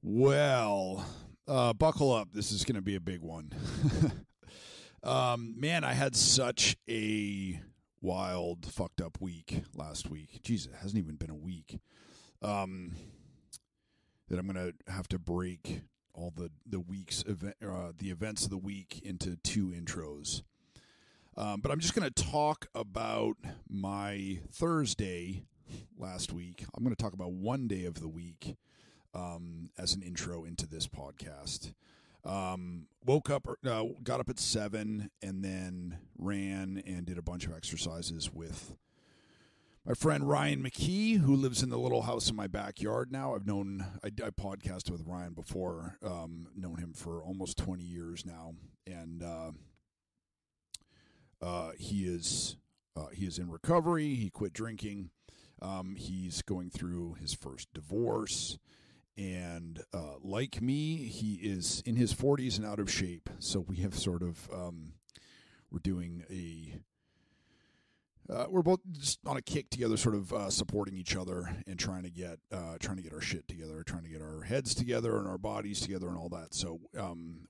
Well, buckle up. This is going to be a big one. Man, I had such a wild, fucked up week last week. Jeez, it hasn't even been a week. That I'm going to have to break all the week's the events of the week into two intros. But I'm just going to talk about my Thursday last week. I'm going to talk about one day of the week as an intro into this podcast. Woke up, got up at 7 and then ran and did a bunch of exercises with my friend Ryan McKee, who lives in the little house in my backyard now. I podcasted with Ryan before, known him for almost 20 years now. And he is in recovery. He quit drinking. He's going through his first divorce. And like me, he is in his 40s and out of shape. So we have sort of, we're doing we're both just on a kick together, sort of supporting each other and trying to get our shit together, trying to get our heads together and our bodies together and all that. So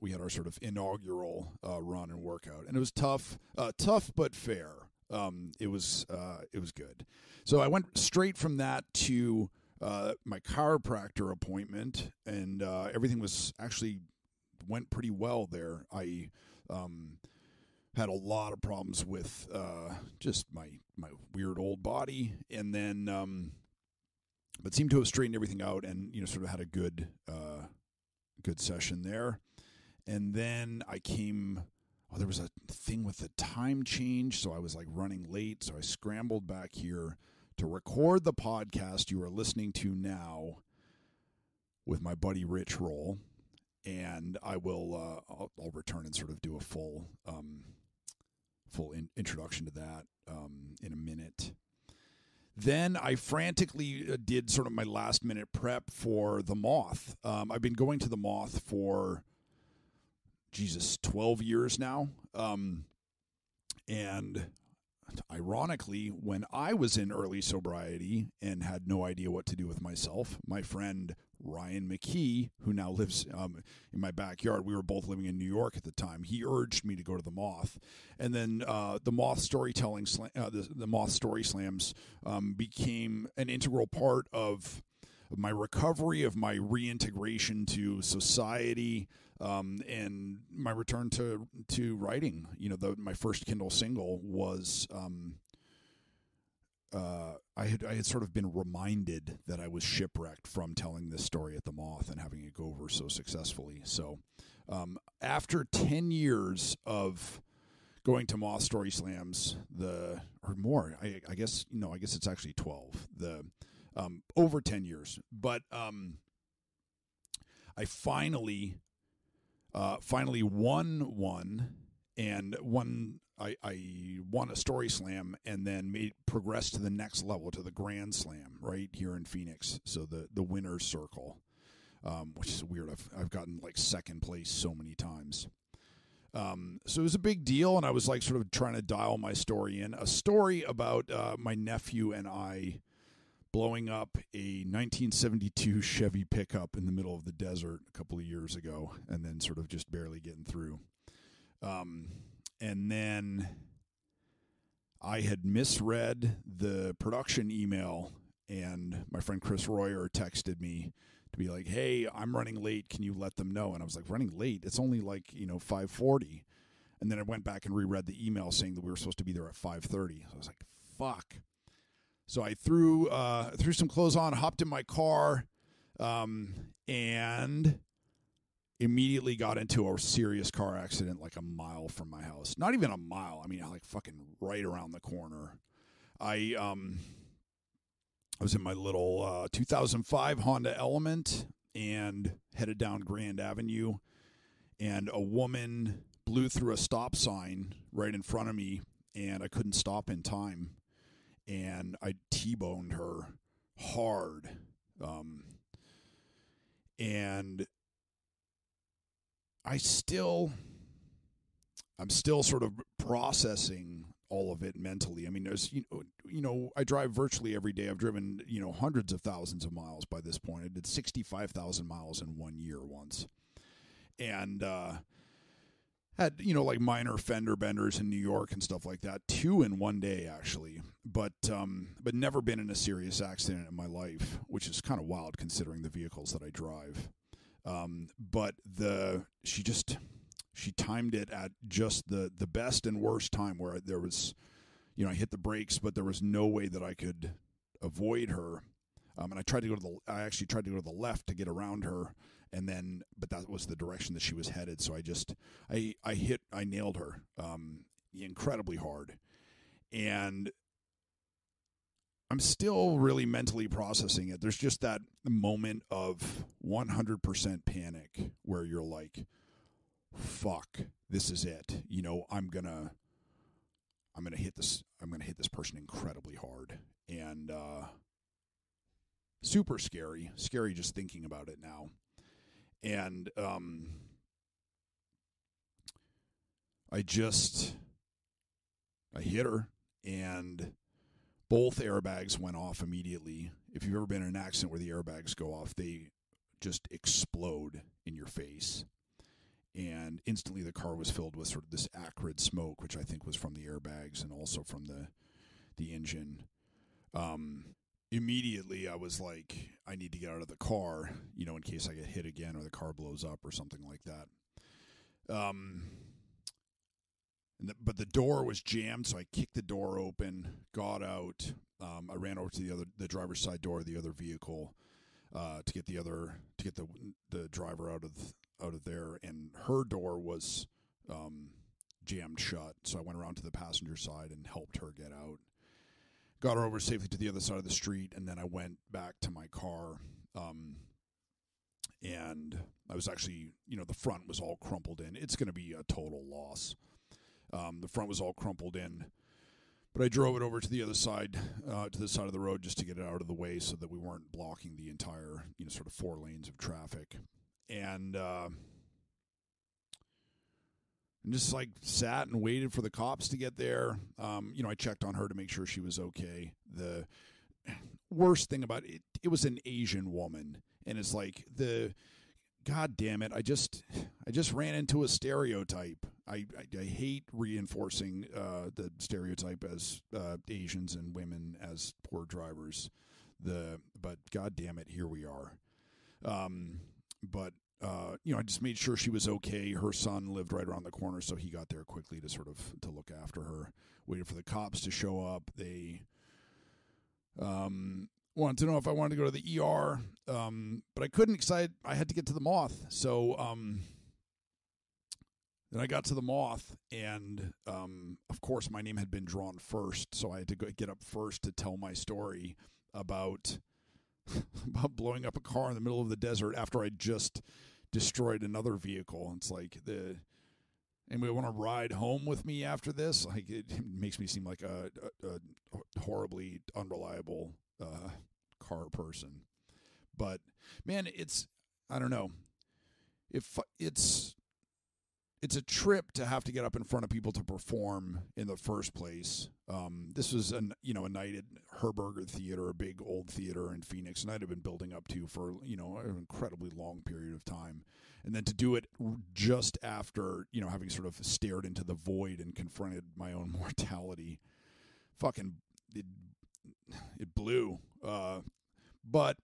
we had our sort of inaugural run and workout, and it was tough but fair. It was good. So I went straight from that to my chiropractor appointment, and everything went pretty well there. I had a lot of problems with just my weird old body, and then but seemed to have straightened everything out, and sort of had a good session there. And then I came. Oh, there was a thing with the time change, so I was like running late, so I scrambled back here to record the podcast you are listening to now with my buddy Rich Roll, and I will I'll return and sort of do a full introduction to that in a minute. Then I frantically did sort of my last minute prep for the Moth. I've been going to the Moth for 12 years now. And ironically, when I was in early sobriety and had no idea what to do with myself, my friend Ryan McKee, who now lives in my backyard, we were both living in New York at the time. He urged me to go to the Moth, and then the Moth storytelling, the Moth story slams became an integral part of my recovery, of my reintegration to society, and my return to writing. My first Kindle single was I had sort of been reminded that I was shipwrecked from telling this story at the Moth and having it go over so successfully. So after 10 years of going to Moth story slams, or more, I guess it's actually 12. Over 10 years, but I finally won one, and I won a story slam, and then progressed to the next level, to the Grand Slam right here in Phoenix. So the winner's circle, which is weird. I've gotten like second place so many times. So it was a big deal, and I was like sort of trying to dial my story in. A story about my nephew and I blowing up a 1972 Chevy pickup in the middle of the desert a couple of years ago, and then sort of just barely getting through. And then I had misread the production email, and my friend Chris Royer texted me to be like, "Hey, I'm running late. Can you let them know?" And I was like, "Running late? It's only like 5:40." And then I went back and reread the email saying that we were supposed to be there at 5:30. So I was like, "Fuck." So I threw some clothes on, hopped in my car, and immediately got into a serious car accident like a mile from my house. Not even a mile. I mean, like fucking right around the corner. I was in my little 2005 Honda Element and headed down Grand Avenue, and a woman blew through a stop sign right in front of me, and I couldn't stop in time. And I T-boned her hard. And I'm still sort of processing all of it mentally. I mean, there's, I drive virtually every day. I've driven, hundreds of thousands of miles by this point. I did 65,000 miles in 1 year once. And, had, like minor fender benders in New York and stuff like that. 2 in 1 day, actually. But never been in a serious accident in my life, which is kind of wild considering the vehicles that I drive. But she timed it at just the best and worst time where there was, I hit the brakes, but there was no way that I could avoid her. And I actually tried to go to the left to get around her, but that was the direction that she was headed. So I nailed her, incredibly hard. And I'm still really mentally processing it. There's just that moment of 100% panic where you're like, fuck, this is it. I'm gonna hit this person incredibly hard. And super scary just thinking about it now. And I hit her, and both airbags went off immediately. If you've ever been in an accident where the airbags go off, they just explode in your face. And instantly the car was filled with sort of this acrid smoke, which I think was from the airbags and also from the engine. Immediately I was like, I need to get out of the car, in case I get hit again or the car blows up or something like that. But the door was jammed, so I kicked the door open, got out. I ran over to the driver's side door of the other vehicle to get the driver out of there, and her door was jammed shut. So I went around to the passenger side and helped her get out. Got her over safely to the other side of the street, and then I went back to my car. And I was actually, the front was all crumpled in. It's going to be a total loss. The front was all crumpled in. But I drove it over to the other side, to the side of the road, just to get it out of the way so that we weren't blocking the entire, sort of 4 lanes of traffic. And just like sat and waited for the cops to get there. I checked on her to make sure she was okay. The worst thing about it, it was an Asian woman. And it's like God damn it, I just ran into a stereotype. I hate reinforcing the stereotype as Asians and women as poor drivers. But God damn it, here we are. I just made sure she was okay. Her son lived right around the corner, so he got there quickly to look after her. Waited for the cops to show up. They wanted to know if I wanted to go to the ER, but I couldn't because I had to get to the Moth. So then I got to the Moth, and of course my name had been drawn first, so I had to get up first to tell my story about blowing up a car in the middle of the desert after I just destroyed another vehicle. It's like, anybody want to ride home with me after this? Like, it makes me seem like a horribly unreliable car person. But man, I don't know. If it's a trip to have to get up in front of people to perform in the first place. This was a night at Herberger Theater, a big old theater in Phoenix, and I'd have been building up to for an incredibly long period of time, and then to do it just after having sort of stared into the void and confronted my own mortality, it blew. But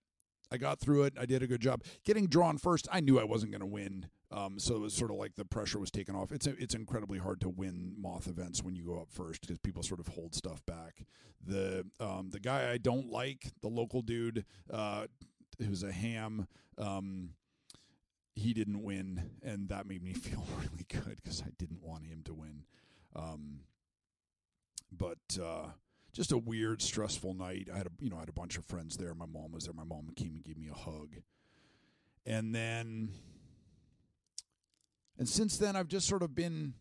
I got through it. I did a good job. Getting drawn first, I knew I wasn't going to win. So it was sort of like the pressure was taken off. It's incredibly hard to win Moth events when you go up first because people sort of hold stuff back. The guy I don't like, the local dude, who's a ham, he didn't win, and that made me feel really good because I didn't want him to win. But just a weird, stressful night. I had a bunch of friends there. My mom was there. My mom came and gave me a hug, and since then, I've just sort of been,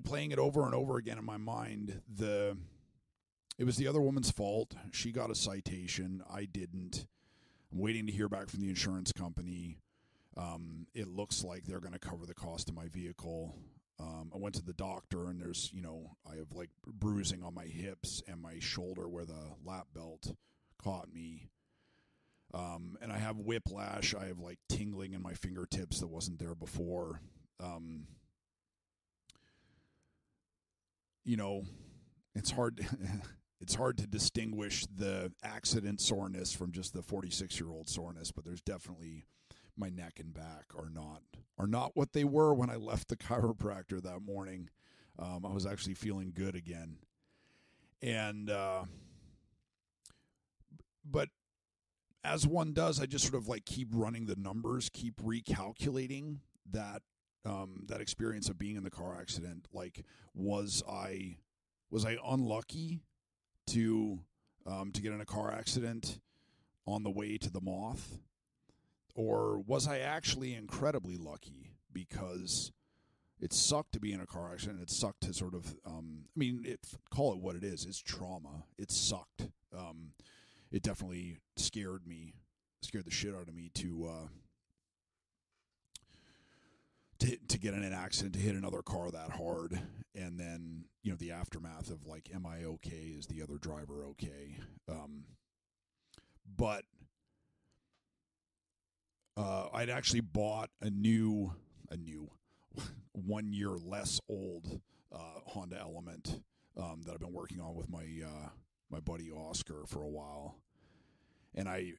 playing it over and over again in my mind. It was the other woman's fault. She got a citation. I didn't. I'm waiting to hear back from the insurance company. It looks like they're going to cover the cost of my vehicle. I went to the doctor, and there's, I have like bruising on my hips and my shoulder where the lap belt caught me. And I have whiplash. I have like tingling in my fingertips that wasn't there before. It's hard. It's hard to distinguish the accident soreness from just the 46-year-old soreness, but there's definitely, my neck and back are not what they were when I left the chiropractor that morning. I was actually feeling good again. And, but as one does, I just sort of like keep running the numbers, keep recalculating that, that experience of being in the car accident. Like, was I unlucky to get in a car accident on the way to the Moth? Or was I actually incredibly lucky, because it sucked to be in a car accident. It sucked to sort of, call it what it is. It's trauma. It sucked. It definitely scared the shit out of me to get in an accident, to hit another car that hard. And then, the aftermath of like, am I okay? Is the other driver okay? But I'd actually bought a new 1 year less old Honda Element that I've been working on with my buddy Oscar for a while. And I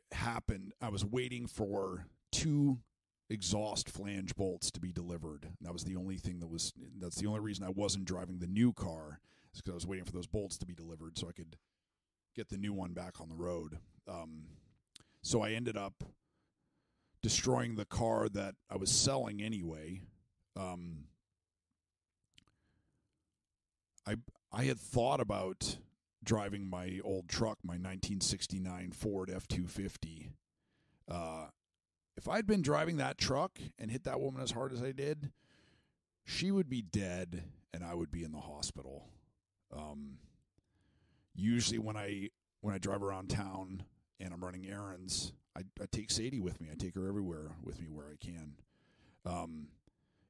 was waiting for 2 exhaust flange bolts to be delivered. And that was the only thing that's the only reason I wasn't driving the new car, is because I was waiting for those bolts to be delivered so I could get the new one back on the road. So I ended up destroying the car that I was selling anyway. I had thought about driving my old truck, my 1969 Ford F-250. If I'd been driving that truck and hit that woman as hard as I did, she would be dead and I would be in the hospital. Usually when I drive around town and I'm running errands, I take Sadie with me. I take her everywhere with me where I can.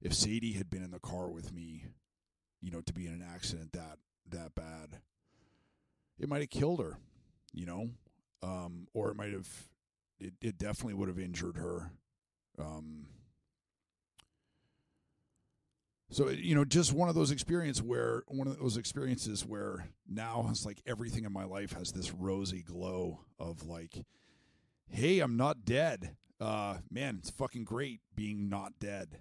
If Sadie had been in the car with me, to be in an accident that bad, it might have killed her, or it might have, it definitely would have injured her. So, just one of those experiences where now it's like everything in my life has this rosy glow of like, hey, I'm not dead. Man, it's fucking great being not dead.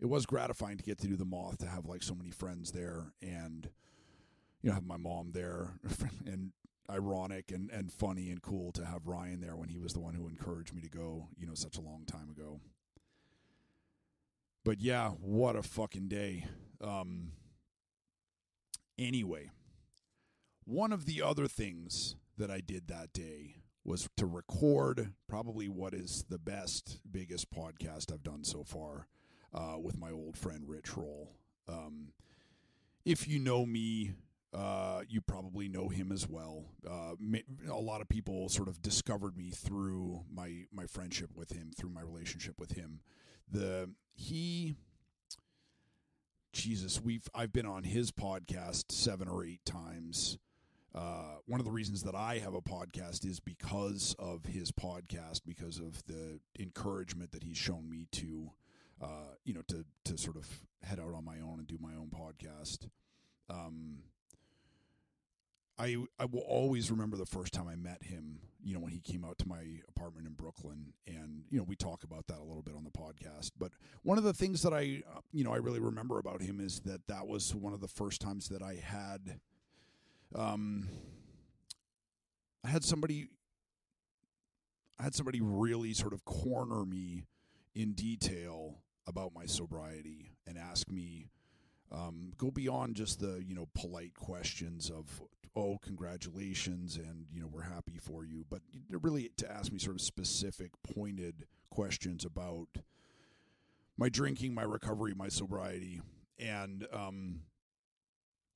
It was gratifying to get to do the Moth, to have like so many friends there, and have my mom there, and ironic and funny and cool to have Ryan there when he was the one who encouraged me to go, such a long time ago. But yeah, what a fucking day. Anyway, one of the other things that I did that day was to record probably what is the biggest podcast I've done so far, with my old friend Rich Roll. If you know me, you probably know him as well. A lot of people sort of discovered me through my friendship with him, through my relationship with him. I've been on his podcast 7 or 8 times. One of the reasons that I have a podcast is because of his podcast, because of the encouragement that he's shown me to sort of head out on my own and do my own podcast. I will always remember the first time I met him, when he came out to my apartment in Brooklyn, and, we talk about that a little bit on the podcast. But one of the things that I really remember about him is that was one of the first times that I had somebody really sort of corner me in detail about my sobriety and ask me, go beyond just the, polite questions of, oh, congratulations, and, we're happy for you, but really to ask me sort of specific, pointed questions about my drinking, my recovery, my sobriety. And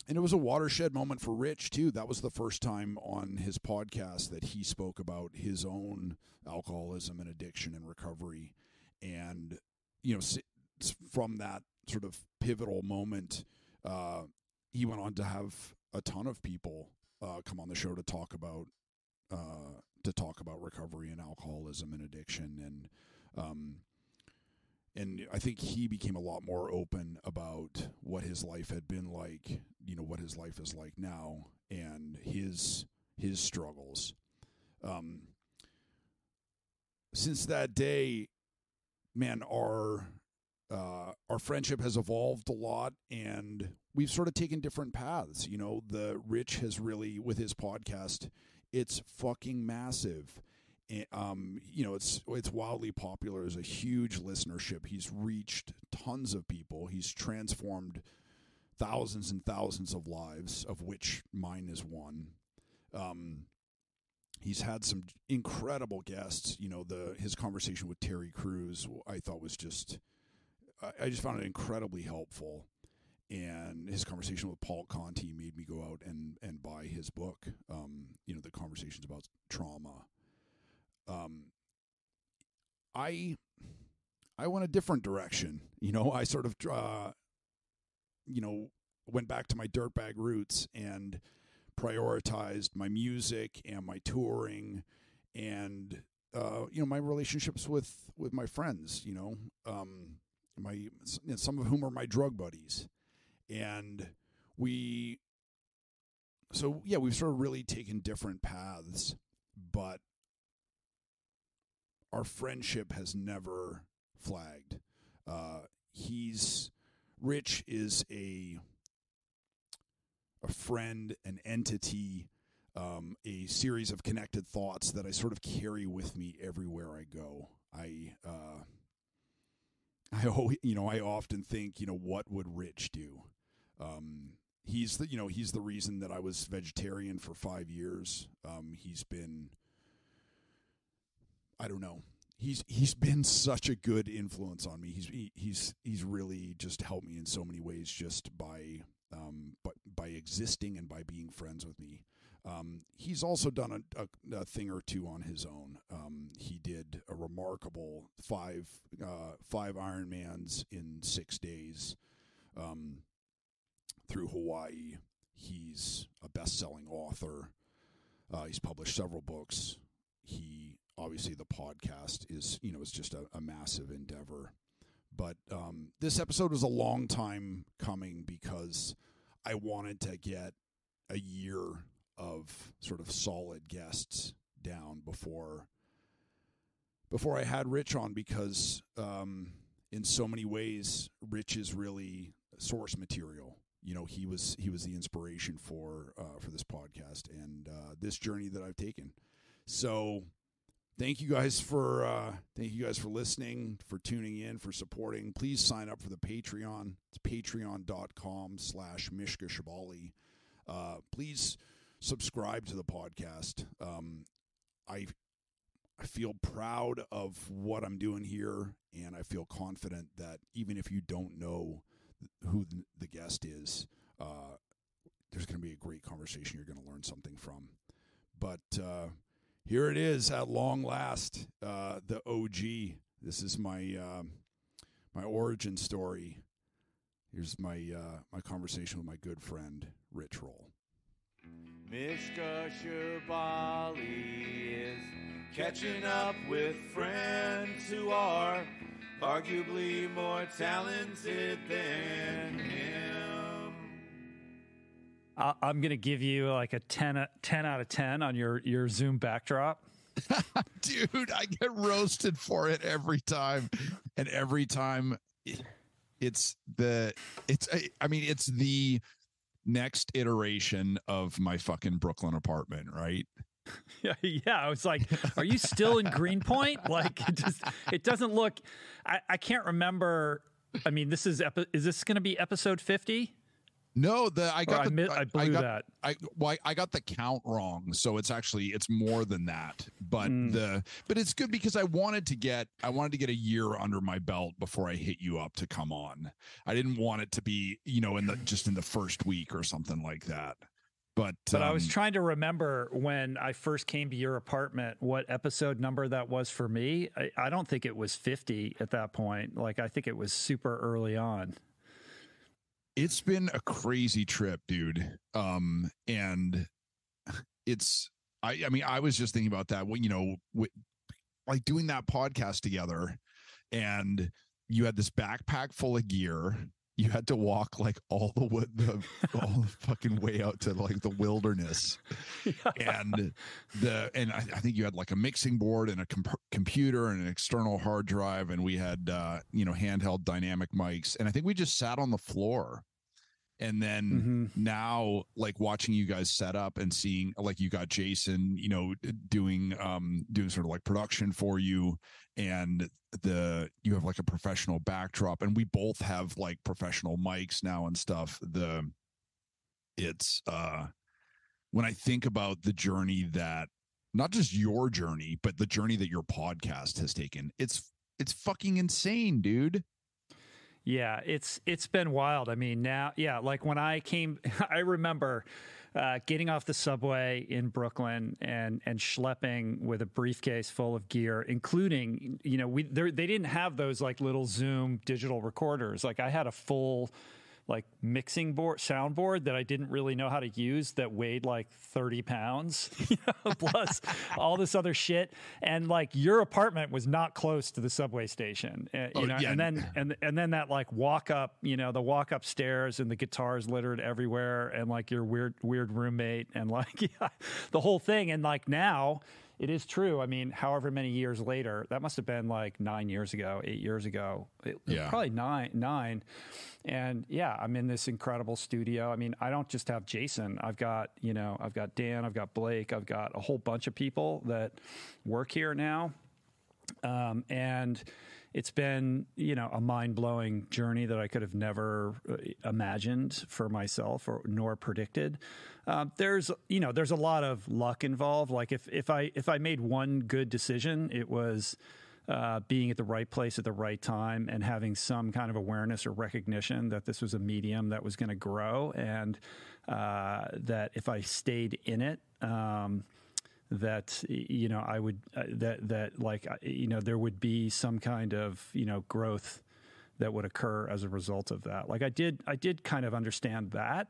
it was a watershed moment for Rich, too. That was the first time on his podcast that he spoke about his own alcoholism and addiction and recovery. And, from that sort of pivotal moment, he went on to have a ton of people come on the show to talk about recovery and alcoholism and addiction, and I think he became a lot more open about what his life had been like, what his life is like now, and his struggles. Since that day, man, our friendship has evolved a lot, and we've sort of taken different paths. The Rich has really, with his podcast, it's fucking massive. It's wildly popular. There's a huge listenership. He's reached tons of people. He's transformed thousands and thousands of lives, of which mine is one. He's had some incredible guests. His conversation with Terry Crews, I thought was I just found it incredibly helpful. And his conversation with Paul Conti made me go out and buy his book, the Conversations About Trauma. I went a different direction. I sort of, went back to my dirtbag roots and prioritized my music and my touring and, my relationships with my friends, some of whom are my drug buddies. And we've sort of really taken different paths, but our friendship has never flagged. Rich is a friend, an entity, a series of connected thoughts that I sort of carry with me everywhere I go. I often think, what would Rich do? He's the reason that I was vegetarian for 5 years. He's been, I don't know. He's been such a good influence on me. He's really just helped me in so many ways, just by existing and by being friends with me. He's also done a thing or two on his own. He did a remarkable five Ironmans in 6 days through Hawaii. He's a best-selling author. He's published several books. Obviously the podcast is just a massive endeavor. But this episode was a long time coming because I wanted to get a year of sort of solid guests down before I had Rich on, because in so many ways Rich is really source material. He was the inspiration for this podcast and this journey that I've taken. So thank you guys for listening, for tuning in, for supporting. Please sign up for the Patreon. It's patreon.com/Mishka Shabali. Please subscribe to the podcast. I feel proud of what I'm doing here, and I feel confident that even if you don't know who the guest is, there's going to be a great conversation you're going to learn something from. But here it is at long last, the OG. This is my origin story. Here's my conversation with my good friend Rich Roll. Mishka Shabali is catching up with friends who are arguably more talented than him. I'm going to give you like a 10 out of 10 on your Zoom backdrop. Dude, I get roasted for it every time. And every time it's the next iteration of my fucking Brooklyn apartment, right? Yeah. I was like, are you still in Greenpoint? Like, it doesn't look, I can't remember. I mean, is this going to be episode 50? No, I got the count wrong, so it's more than that. But but it's good because I wanted to get a year under my belt before I hit you up to come on. I didn't want it to be in the first week or something like that. But I was trying to remember when I first came to your apartment, what episode number that was for me. I don't think it was 50 at that point. Like, I think it was super early on. It's been a crazy trip, dude. And it's, I mean, I was just thinking about that when, like doing that podcast together, and you had this backpack full of gear. You had to walk like all the fucking way out to like the wilderness, and I think you had like a mixing board and a computer and an external hard drive, and we had handheld dynamic mics, and I think we just sat on the floor. And then now, like watching you guys set up and seeing, like, you got Jason, doing sort of like production for you, and you have like a professional backdrop, and we both have like professional mics now and stuff. It's when I think about the journey that, not just your journey, but the journey that your podcast has taken, it's fucking insane, dude. Yeah, it's been wild. I mean, now, yeah, like when I came, I remember getting off the subway in Brooklyn and schlepping with a briefcase full of gear, including, they didn't have those like little Zoom digital recorders. Like, I had a full like mixing board, soundboard that I didn't really know how to use, that weighed like 30 pounds, plus all this other shit. And like, your apartment was not close to the subway station, yeah. and then that like walk up, the walk upstairs, and the guitars littered everywhere, and like your weird roommate, and like, the whole thing. And like, now it is true. I mean, however many years later, that must have been like 8 years ago, probably nine. And yeah, I'm in this incredible studio. I mean, I don't just have Jason. I've got Dan, I've got Blake, I've got a whole bunch of people that work here now. And it's been, a mind-blowing journey that I could have never imagined for myself nor predicted. There's a lot of luck involved. Like, if I made one good decision, it was being at the right place at the right time, and having some kind of awareness or recognition that this was a medium that was going to grow, and that if I stayed in it, that I would there would be some kind of growth that would occur as a result of that. Like, I did kind of understand that,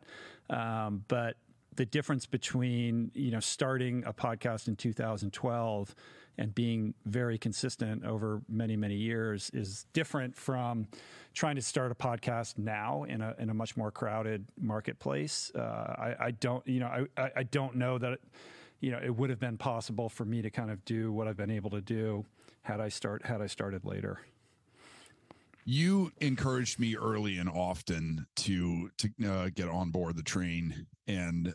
but the difference between starting a podcast in 2012 and being very consistent over many, many years is different from trying to start a podcast now in a much more crowded marketplace. I don't know that it would have been possible for me to kind of do what I've been able to do had I started later. You encouraged me early and often to get on board the train, and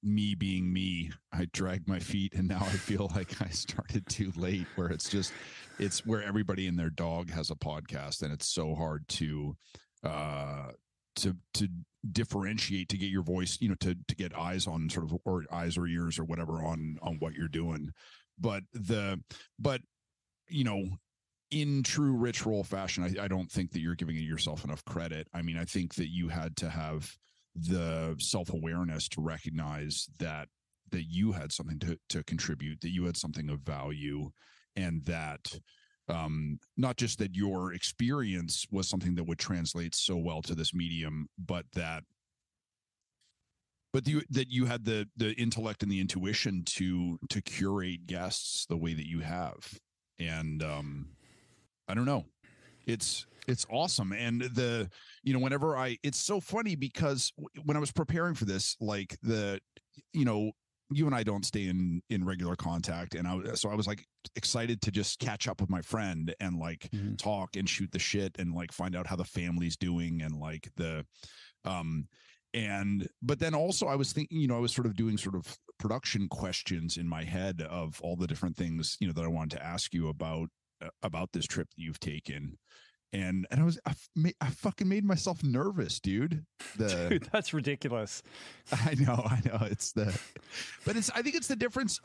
me being me, I dragged my feet, and now I feel like I started too late, where it's where everybody and their dog has a podcast, and it's so hard to differentiate, to get your voice, to get eyes on sort of, or eyes or ears or whatever on what you're doing. But in true Rich Roll fashion, I don't think that you're giving yourself enough credit. I mean, I think that you had to have the self-awareness to recognize that you had something to contribute, that you had something of value, and that not just that your experience was something that would translate so well to this medium, but that you had the intellect and the intuition to curate guests the way that you have. And I don't know, it's awesome. And whenever it's so funny, because when I was preparing for this, like you and I don't stay in regular contact. And I was like excited to just catch up with my friend and like talk and shoot the shit and like find out how the family's doing, and like but then also I was thinking, I was sort of doing sort of production questions in my head of all the different things, that I wanted to ask you about this trip that you've taken. And I fucking made myself nervous, dude. Dude, that's ridiculous. I know. But I think it's the difference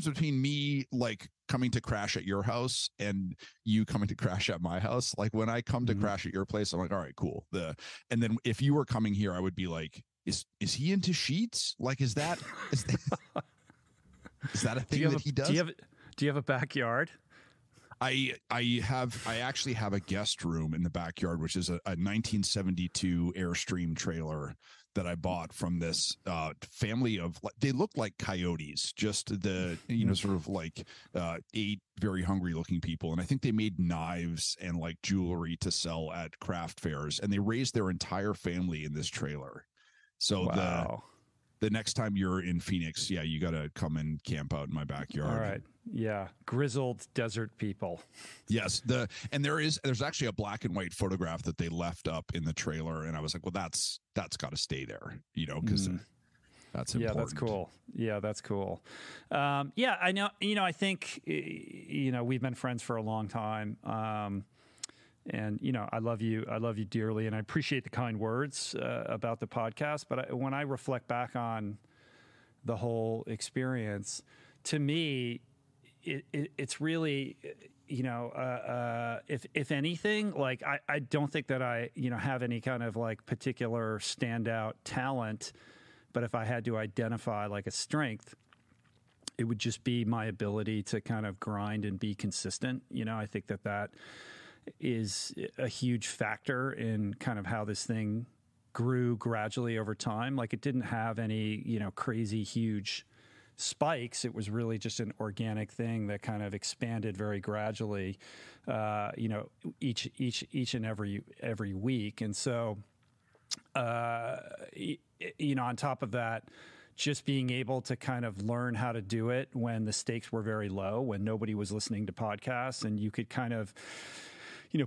between me like coming to crash at your house and you coming to crash at my house. Like, when I come to crash at your place, I'm like, all right, cool. And then if you were coming here, I would be like, is he into sheets? Like, is that is that a thing that he does? Do you have a backyard? I actually have a guest room in the backyard, which is a 1972 Airstream trailer that I bought from this family of, they look like coyotes, just the, sort of like 8 very hungry looking people. And I think they made knives and like jewelry to sell at craft fairs, and they raised their entire family in this trailer. So wow. The next time you're in Phoenix, yeah, you got to come and camp out in my backyard. All right. Yeah. Grizzled desert people. Yes. There's actually a black and white photograph that they left up in the trailer. And I was like, well, that's got to stay there, because that's important. Yeah, that's cool. Yeah, that's cool. Yeah, I know, I think, we've been friends for a long time. And, I love you dearly. And I appreciate the kind words about the podcast. But when I reflect back on the whole experience, to me, it's really, if anything, like, I don't think that I, have any kind of like particular standout talent. But if I had to identify like a strength, it would just be my ability to kind of grind and be consistent. I think that is a huge factor in kind of how this thing grew gradually over time. Like, it didn't have any, crazy huge spikes. It was really just an organic thing that kind of expanded very gradually, each and every week. And so, on top of that, just being able to kind of learn how to do it when the stakes were very low, when nobody was listening to podcasts, and you could kind of,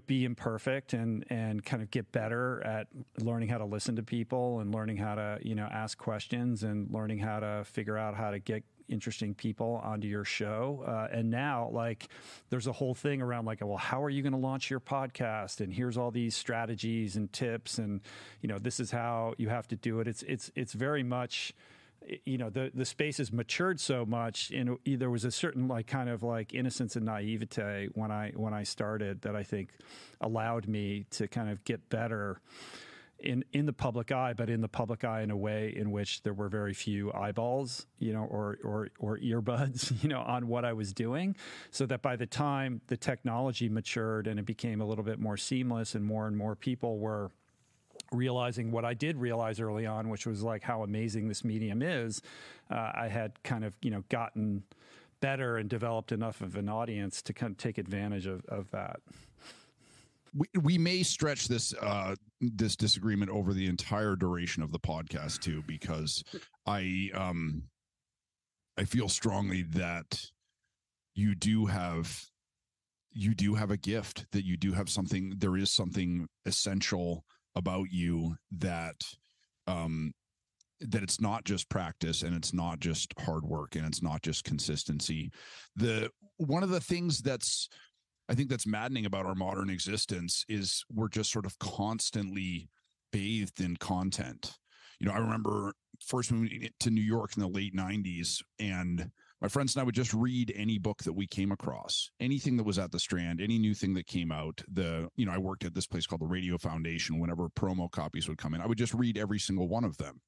be imperfect and kind of get better at learning how to listen to people and learning how to, ask questions and learning how to figure out how to get interesting people onto your show. And now, like, there's a whole thing around like, well, how are you going to launch your podcast? And here's all these strategies and tips. And, this is how you have to do it. It's very much, the space has matured so much, and there was a certain like kind of like innocence and naivete when I started that I think allowed me to kind of get better in the public eye, but in the public eye in a way in which there were very few eyeballs, or earbuds, on what I was doing, so that by the time the technology matured and it became a little bit more seamless and more people were realizing what I did realize early on, which was like how amazing this medium is, I had kind of, gotten better and developed enough of an audience to kind of take advantage of that. We may stretch this disagreement over the entire duration of the podcast too, because I feel strongly that you do have a gift, that you do have something. There is something essential about you that it's not just practice, and it's not just hard work, and it's not just consistency. One of the things I think that's maddening about our modern existence is we're just sort of constantly bathed in content. I remember first moving to New York in the late 90s, and my friends and I would just read any book that we came across, anything that was at the Strand, any new thing that came out. I worked at this place called the Radio Foundation. Whenever promo copies would come in, I would just read every single one of them.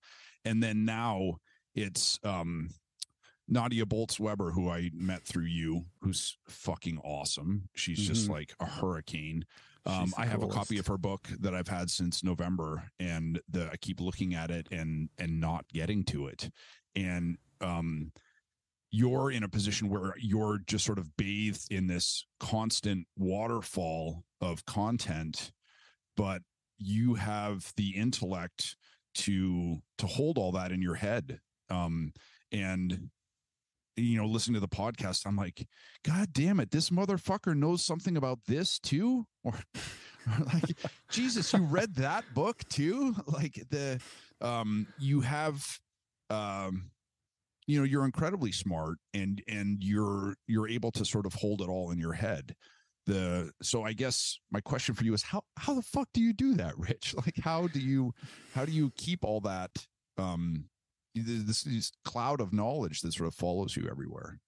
And then now it's Nadia Boltz-Weber, who I met through you, who's fucking awesome. She's just like a hurricane. I have a copy of her book that I've had since November, and I keep looking at it and not getting to it. And you're in a position where you're just sort of bathed in this constant waterfall of content, but you have the intellect to hold all that in your head. And listening to the podcast, I'm like, God damn it, this motherfucker knows something about this too. Or like, Jesus, you read that book too? Like you have, you're incredibly smart, and you're able to sort of hold it all in your head. So I guess my question for you is how the fuck do you do that, Rich? Like, how do you keep all that, this cloud of knowledge that sort of follows you everywhere?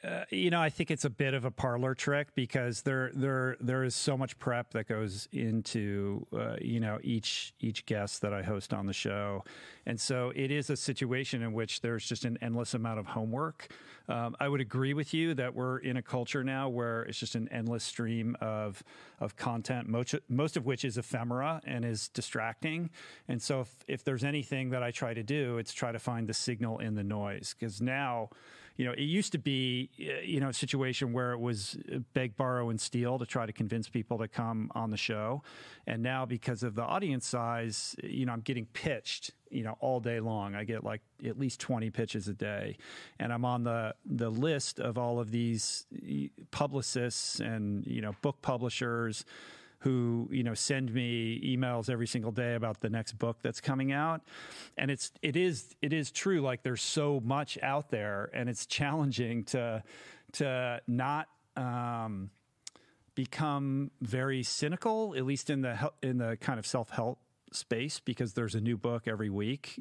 I think it's a bit of a parlor trick because there is so much prep that goes into each guest that I host on the show, and so it is a situation in which there's just an endless amount of homework. I would agree with you that we're in a culture now where it's just an endless stream of content, most of which is ephemera and is distracting. And so if there's anything that I try to do, it's try to find the signal in the noise, because now, it used to be, a situation where it was beg, borrow, and steal to try to convince people to come on the show. And now, because of the audience size, I'm getting pitched, all day long. I get like at least 20 pitches a day. And I'm on the list of all of these publicists and, book publishers who, send me emails every single day about the next book that's coming out. And it is true. Like, there's so much out there, and it's challenging to not, become very cynical, at least in the kind of self-help space, because there's a new book every week,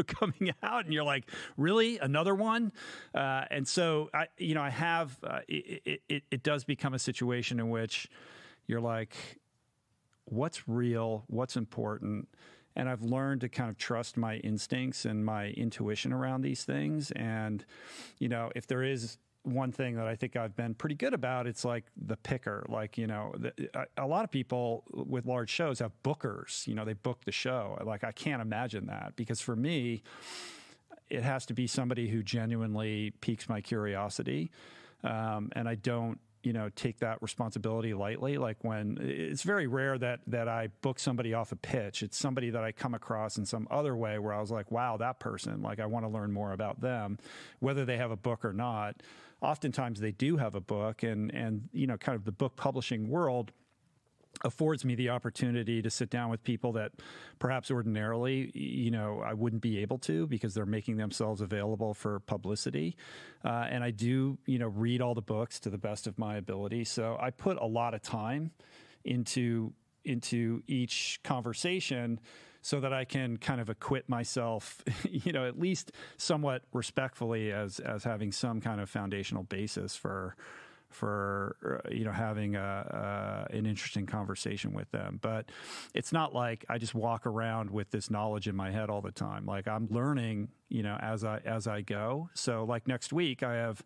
coming out, and you're like, really, another one? And so I have, it does become a situation in which you're like, what's real? What's important? And I've learned to kind of trust my instincts and my intuition around these things. And, if there is one thing that I think I've been pretty good about, it's like the picker. Like, a lot of people with large shows have bookers, they book the show. Like, I can't imagine that, because for me, it has to be somebody who genuinely piques my curiosity. And I don't, take that responsibility lightly. Like, when it's very rare that I book somebody off a pitch, it's somebody that I come across in some other way where I was like, wow, that person, like, I want to learn more about them, whether they have a book or not. Oftentimes they do have a book, and kind of the book publishing world affords me the opportunity to sit down with people that perhaps ordinarily, I wouldn't be able to, because they're making themselves available for publicity. And I do, read all the books to the best of my ability. So I put a lot of time into each conversation so that I can kind of acquit myself, at least somewhat respectfully, as having some kind of foundational basis for having an interesting conversation with them. But it's not like I just walk around with this knowledge in my head all the time. Like, I'm learning, as I go. So, like, next week I have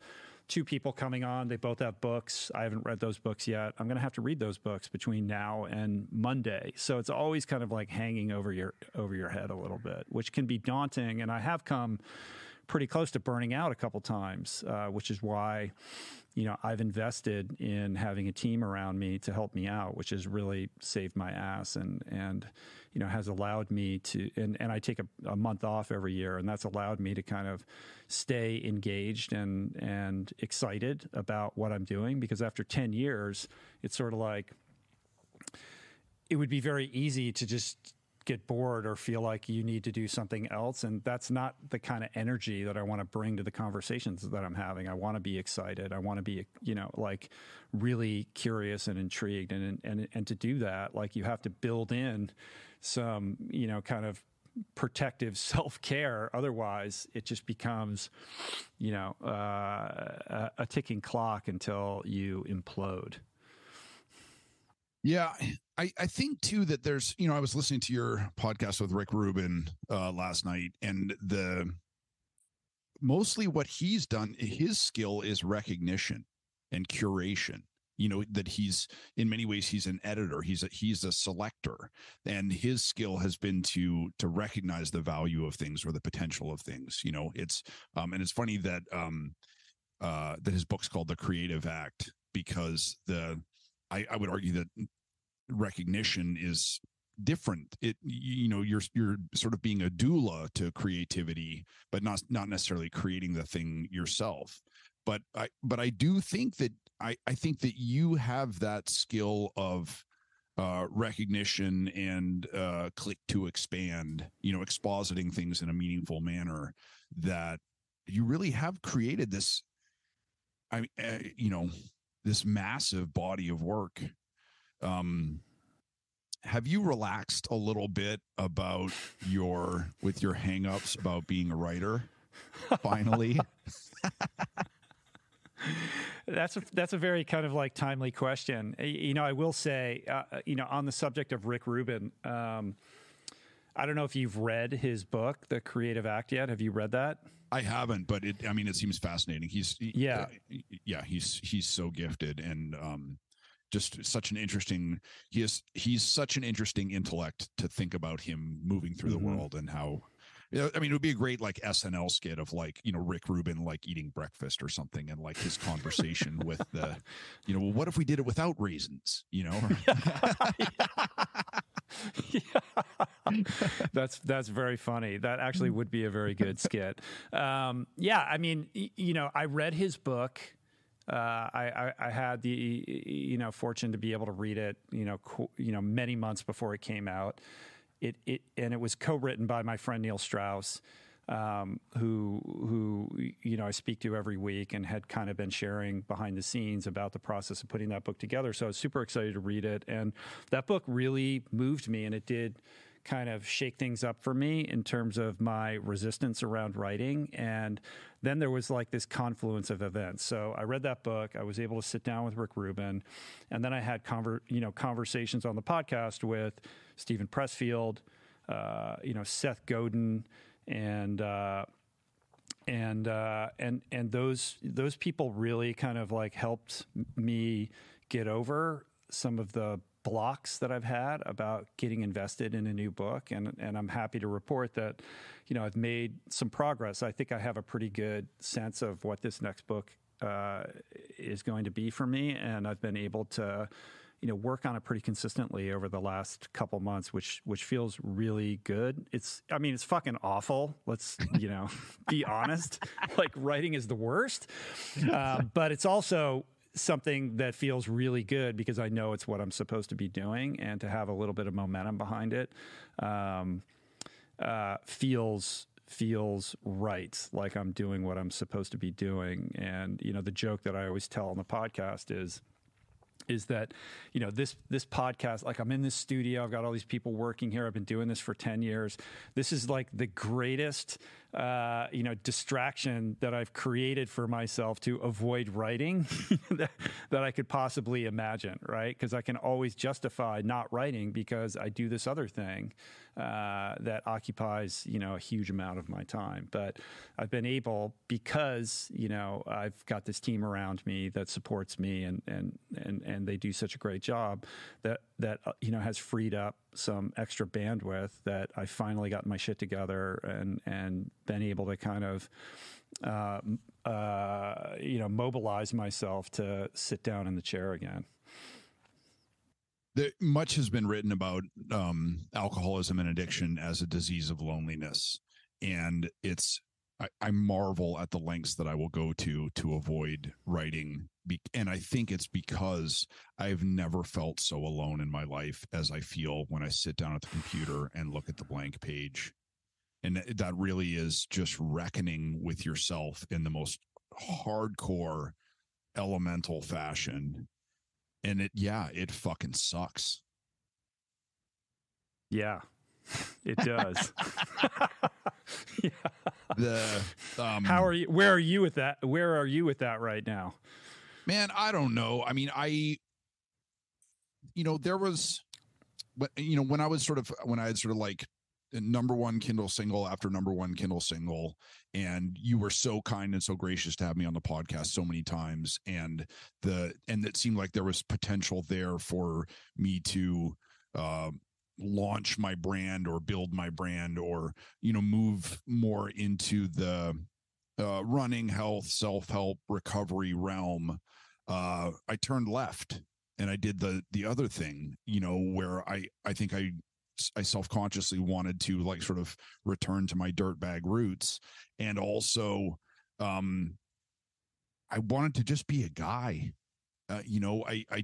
2 people coming on. They both have books. I haven't read those books yet. I'm going to have to read those books between now and Monday. So it's always kind of like hanging over your head a little bit, which can be daunting. And I have come pretty close to burning out a couple times, which is why, I've invested in having a team around me to help me out, which has really saved my ass and has allowed me to, and I take a month off every year, and that's allowed me to kind of stay engaged and excited about what I'm doing, because after 10 years, it's sort of like, it would be very easy to just get bored or feel like you need to do something else. And that's not the kind of energy that I want to bring to the conversations that I'm having. I want to be excited. I want to be, like, really curious and intrigued. And to do that, like, you have to build in some, kind of protective self-care. Otherwise it just becomes, a ticking clock until you implode. Yeah, I think too that there's, I was listening to your podcast with Rick Rubin last night, and mostly what he's done, his skill is recognition and curation. That he's, in many ways, he's an editor, he's a selector, and his skill has been to recognize the value of things or the potential of things. It's and it's funny that that his book's called The Creative Act, because I would argue that recognition is different. You're sort of being a doula to creativity, but not necessarily creating the thing yourself. But I do think that I think that you have that skill of recognition and click to expand, expositing things in a meaningful manner, that you really have created this, this massive body of work. Have you relaxed a little bit about your hangups about being a writer? Finally. That's a very kind of like timely question. I will say, on the subject of Rick Rubin, I don't know if you've read his book, The Creative Act, yet. Have you read that? I haven't, but it seems fascinating. He's so gifted and just such an interesting. He's such an interesting intellect to think about him moving through the world and how. It would be a great like SNL skit of like, Rick Rubin like eating breakfast or something, and like his conversation with the, well, what if we did it without raisins? That's very funny. That actually would be a very good skit. I read his book. I had the fortune to be able to read it many months before it came out. And it was co-written by my friend Neil Strauss, who I speak to every week, and had kind of been sharing behind the scenes about the process of putting that book together. So I was super excited to read it, and that book really moved me, and it did kind of shake things up for me in terms of my resistance around writing. And then there was like this confluence of events. So I read that book. I was able to sit down with Rick Rubin, and then I had conversations on the podcast with Stephen Pressfield, Seth Godin, and those people really kind of like helped me get over some of the blocks that I've had about getting invested in a new book. And I'm happy to report that, I've made some progress. I think I have a pretty good sense of what this next book is going to be for me. And I've been able to, work on it pretty consistently over the last couple months, which feels really good. It's fucking awful. Let's, be honest. Like, writing is the worst. But it's also something that feels really good because I know it's what I'm supposed to be doing, and to have a little bit of momentum behind it feels right, like I'm doing what I'm supposed to be doing. And the joke that I always tell on the podcast is that this podcast, like, I'm in this studio, I've got all these people working here, I've been doing this for 10 years. This is like the greatest distraction that I've created for myself to avoid writing that I could possibly imagine, right? Because I can always justify not writing because I do this other thing that occupies, a huge amount of my time. But I've been able, because, I've got this team around me that supports me, and they do such a great job that has freed up some extra bandwidth, that I finally got my shit together and been able to kind of, mobilize myself to sit down in the chair again. Much has been written about alcoholism and addiction as a disease of loneliness. And I marvel at the lengths that I will go to avoid writing. And I think it's because I've never felt so alone in my life as I feel when I sit down at the computer and look at the blank page. And that really is just reckoning with yourself in the most hardcore, elemental fashion. And it fucking sucks. Yeah, it does. Yeah. How are you? Where are you with that? Where are you with that right now? Man, I don't know. I mean, there was, when I had sort of like number one Kindle single after number one Kindle single, and you were so kind and so gracious to have me on the podcast so many times, and it seemed like there was potential there for me to launch my brand or build my brand, or move more into the running, health, self-help, recovery realm. I turned left and I did the other thing, where I think I self-consciously wanted to like sort of return to my dirtbag roots. And also, I wanted to just be a guy. I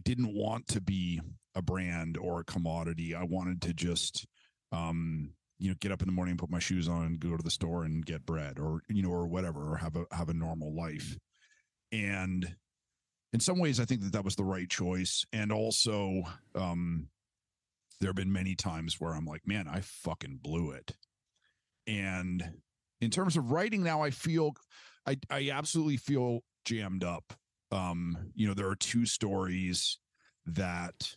didn't want to be a brand or a commodity. I wanted to just, get up in the morning and put my shoes on and go to the store and get bread, or, or whatever, or have a normal life. And in some ways, I think that was the right choice. And also, there have been many times where I'm like, man, I fucking blew it. And in terms of writing now, I absolutely feel jammed up. There are two stories that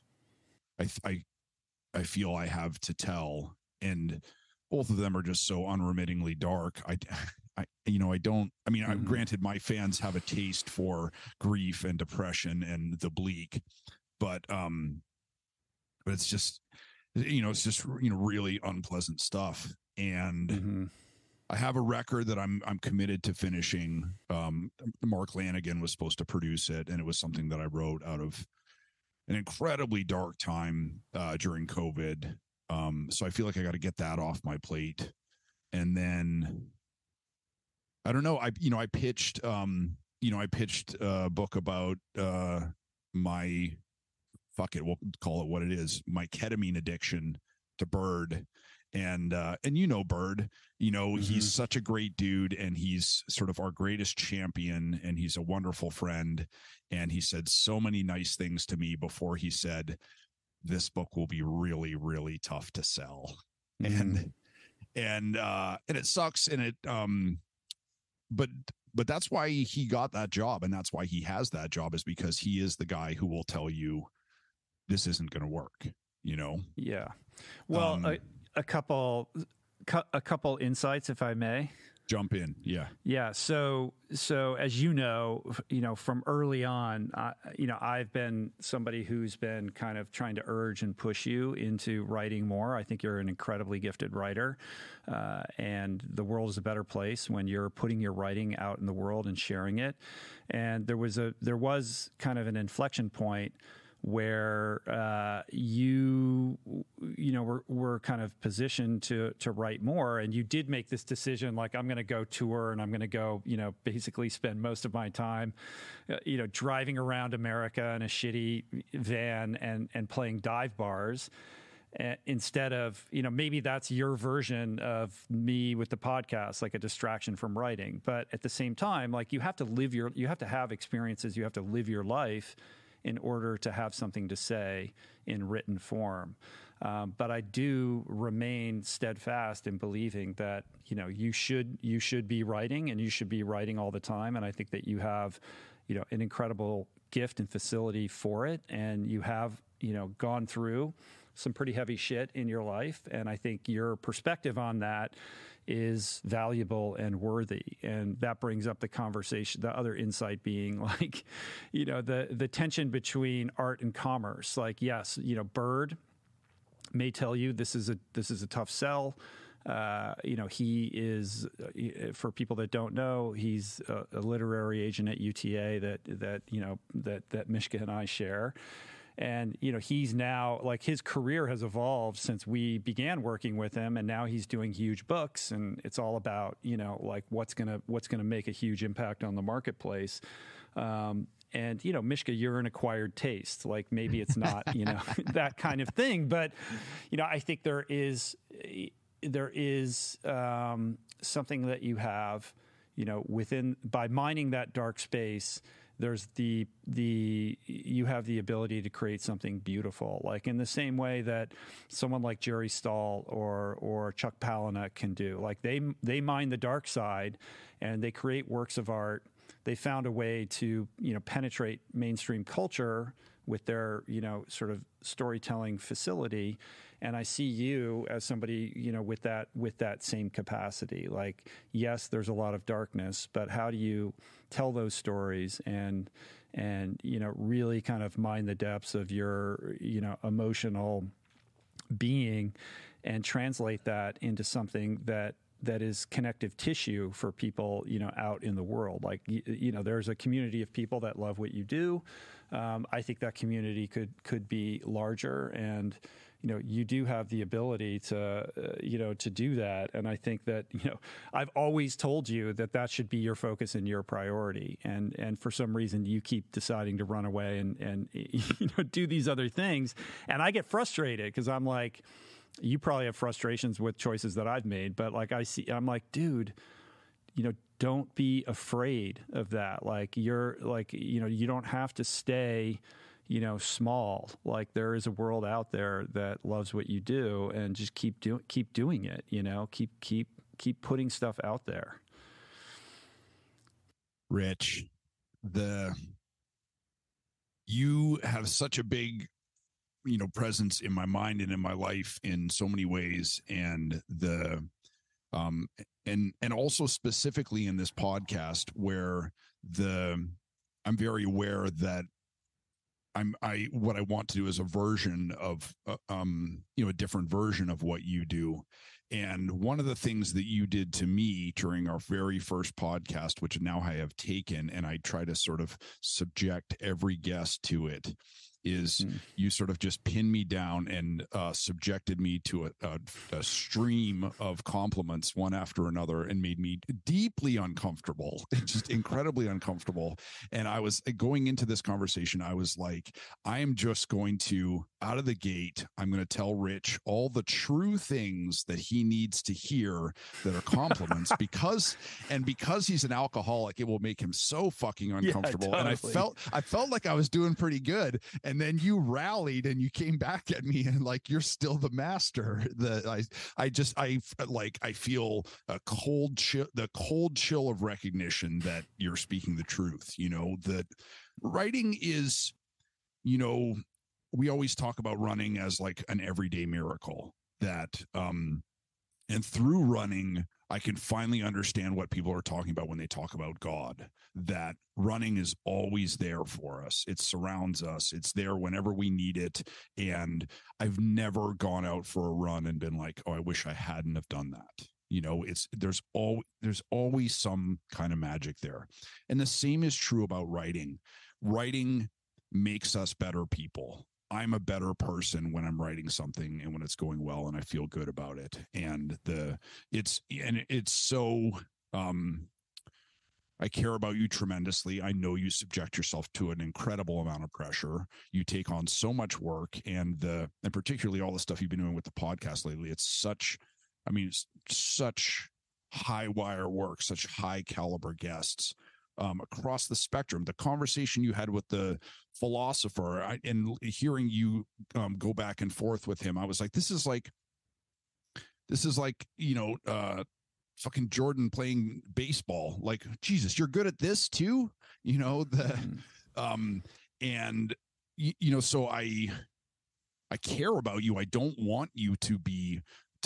I feel I have to tell, and both of them are just so unremittingly dark. Granted, my fans have a taste for grief and depression and the bleak, but it's just, really unpleasant stuff. And I have a record that I'm committed to finishing. Mark Lanigan was supposed to produce it, and it was something that I wrote out of an incredibly dark time during COVID. So I feel like I got to get that off my plate. And then I don't know. I pitched a book about my, we'll call it what it is, my ketamine addiction to Bird. And Bird, he's such a great dude, and he's sort of our greatest champion, and he's a wonderful friend. And he said so many nice things to me before he said, this book will be really, really tough to sell. And it sucks. And it, but that's why he got that job. And that's why he has that job, is because he is the guy who will tell you this isn't going to work, Yeah. Well, a couple insights, if I may. Jump in. Yeah. Yeah. So as from early on, I've been somebody who's been kind of trying to urge and push you into writing more. I think you're an incredibly gifted writer, and the world is a better place when you're putting your writing out in the world and sharing it. And there was kind of an inflection point where you were kind of positioned to write more, and you did make this decision, like, I'm going to go tour, and I'm going to go, basically spend most of my time, driving around America in a shitty van and playing dive bars. Instead of, maybe that's your version of me with the podcast, like a distraction from writing. But at the same time, like, you have to have experiences, you have to live your life in order to have something to say in written form. But I do remain steadfast in believing that, you should be writing, and you should be writing all the time. And I think that you have, an incredible gift and facility for it. And you have, gone through some pretty heavy shit in your life. And I think your perspective on that is valuable and worthy. And that brings up the conversation, the other insight being, like, the tension between art and commerce. Like, yes, Bird may tell you this is a tough sell. He is, for people that don't know, he's a literary agent at UTA that Mishka and I share. And, he's now, like, his career has evolved since we began working with him, and now he's doing huge books, and it's all about, like, what's going to make a huge impact on the marketplace. And, Mishka, you're an acquired taste. Like, maybe it's not, that kind of thing, but, I think there is something that you have, within, by mining that dark space. There's you have the ability to create something beautiful, like in the same way that someone like Jerry Stahl or Chuck Palahniuk can do. Like, they mine the dark side, and they create works of art. They found a way to, penetrate mainstream culture with their, sort of storytelling facility. And I see you as somebody, with that same capacity. Like, yes, there's a lot of darkness, but how do you tell those stories and really kind of mine the depths of your, emotional being, and translate that into something that is connective tissue for people, out in the world. Like, there's a community of people that love what you do. I think that community could be larger, and, you do have the ability to, to do that. And I think that, I've always told you that should be your focus and your priority. And for some reason you keep deciding to run away and do these other things. And I get frustrated because I'm like, you probably have frustrations with choices that I've made, but like, I'm like, dude, don't be afraid of that. Like, you're like, you don't have to stay, small. Like, there is a world out there that loves what you do, and just keep doing it, keep putting stuff out there. Rich, you have such a big, presence in my mind and in my life in so many ways. And and also specifically in this podcast where I'm very aware that what I want to do is a version of, a different version of what you do. And one of the things that you did to me during our very first podcast, which now I have taken, and I try to sort of subject every guest to it, is you sort of just pinned me down and subjected me to a stream of compliments one after another and made me deeply uncomfortable, just incredibly uncomfortable. And I was going into this conversation, I was like, I am just going to, out of the gate, I'm going to tell Rich all the true things that he needs to hear that are compliments because he's an alcoholic, it will make him so fucking uncomfortable. Yeah, totally. And I felt like I was doing pretty good. And then you rallied and you came back at me and like, you're still the master. I feel a cold chill, the cold chill of recognition that you're speaking the truth, that writing is, we always talk about running as like an everyday miracle that, and through running, I can finally understand what people are talking about when they talk about God, that running is always there for us. It surrounds us. It's there whenever we need it. And I've never gone out for a run and been like, oh, I wish I hadn't have done that. There's always some kind of magic there. And the same is true about writing. Writing makes us better people. I'm a better person when I'm writing something and when it's going well and I feel good about it. And it's so, I care about you tremendously. I know you subject yourself to an incredible amount of pressure. You take on so much work and particularly all the stuff you've been doing with the podcast lately. It's such high wire work, such high caliber guests. Across the spectrum, the conversation you had with the philosopher and hearing you go back and forth with him, I was like, this is like, fucking Jordan playing baseball. Like, Jesus, you're good at this too, so I care about you. I don't want you to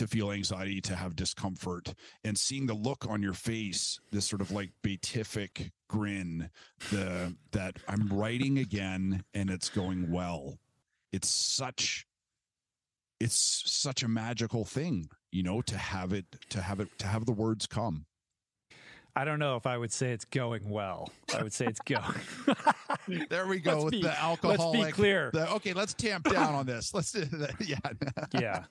feel anxiety, to have discomfort, and seeing the look on your face, this sort of like beatific grin, that I'm writing again and it's going well. It's such a magical thing, to have the words come. I don't know if I would say it's going well. I would say it's going. There we go with the alcoholic. Let's be clear. Okay, let's tamp down on this. Let's do that. Yeah. Yeah.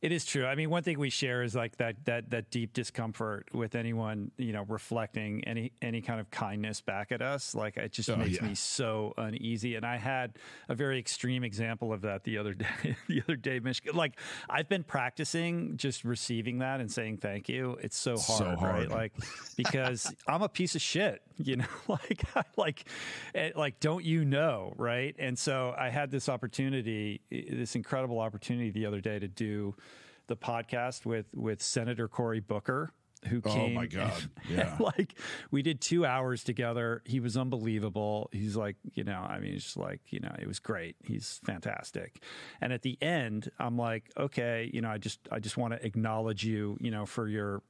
It is true. I mean, one thing we share is like that deep discomfort with anyone, reflecting any kind of kindness back at us. Like, it just makes me so uneasy. And I had a very extreme example of that the other day, Michigan. Like, I've been practicing just receiving that and saying thank you. It's so hard. Right? Like, because I'm a piece of shit, like, don't you know? Right. And so I had this incredible opportunity the other day to do the podcast with Senator Cory Booker, who came. Oh my God. Yeah. Like, we did 2 hours together. He was unbelievable. He's like, it's just like, it was great. He's fantastic. And at the end, I'm like, okay, I just want to acknowledge you, for your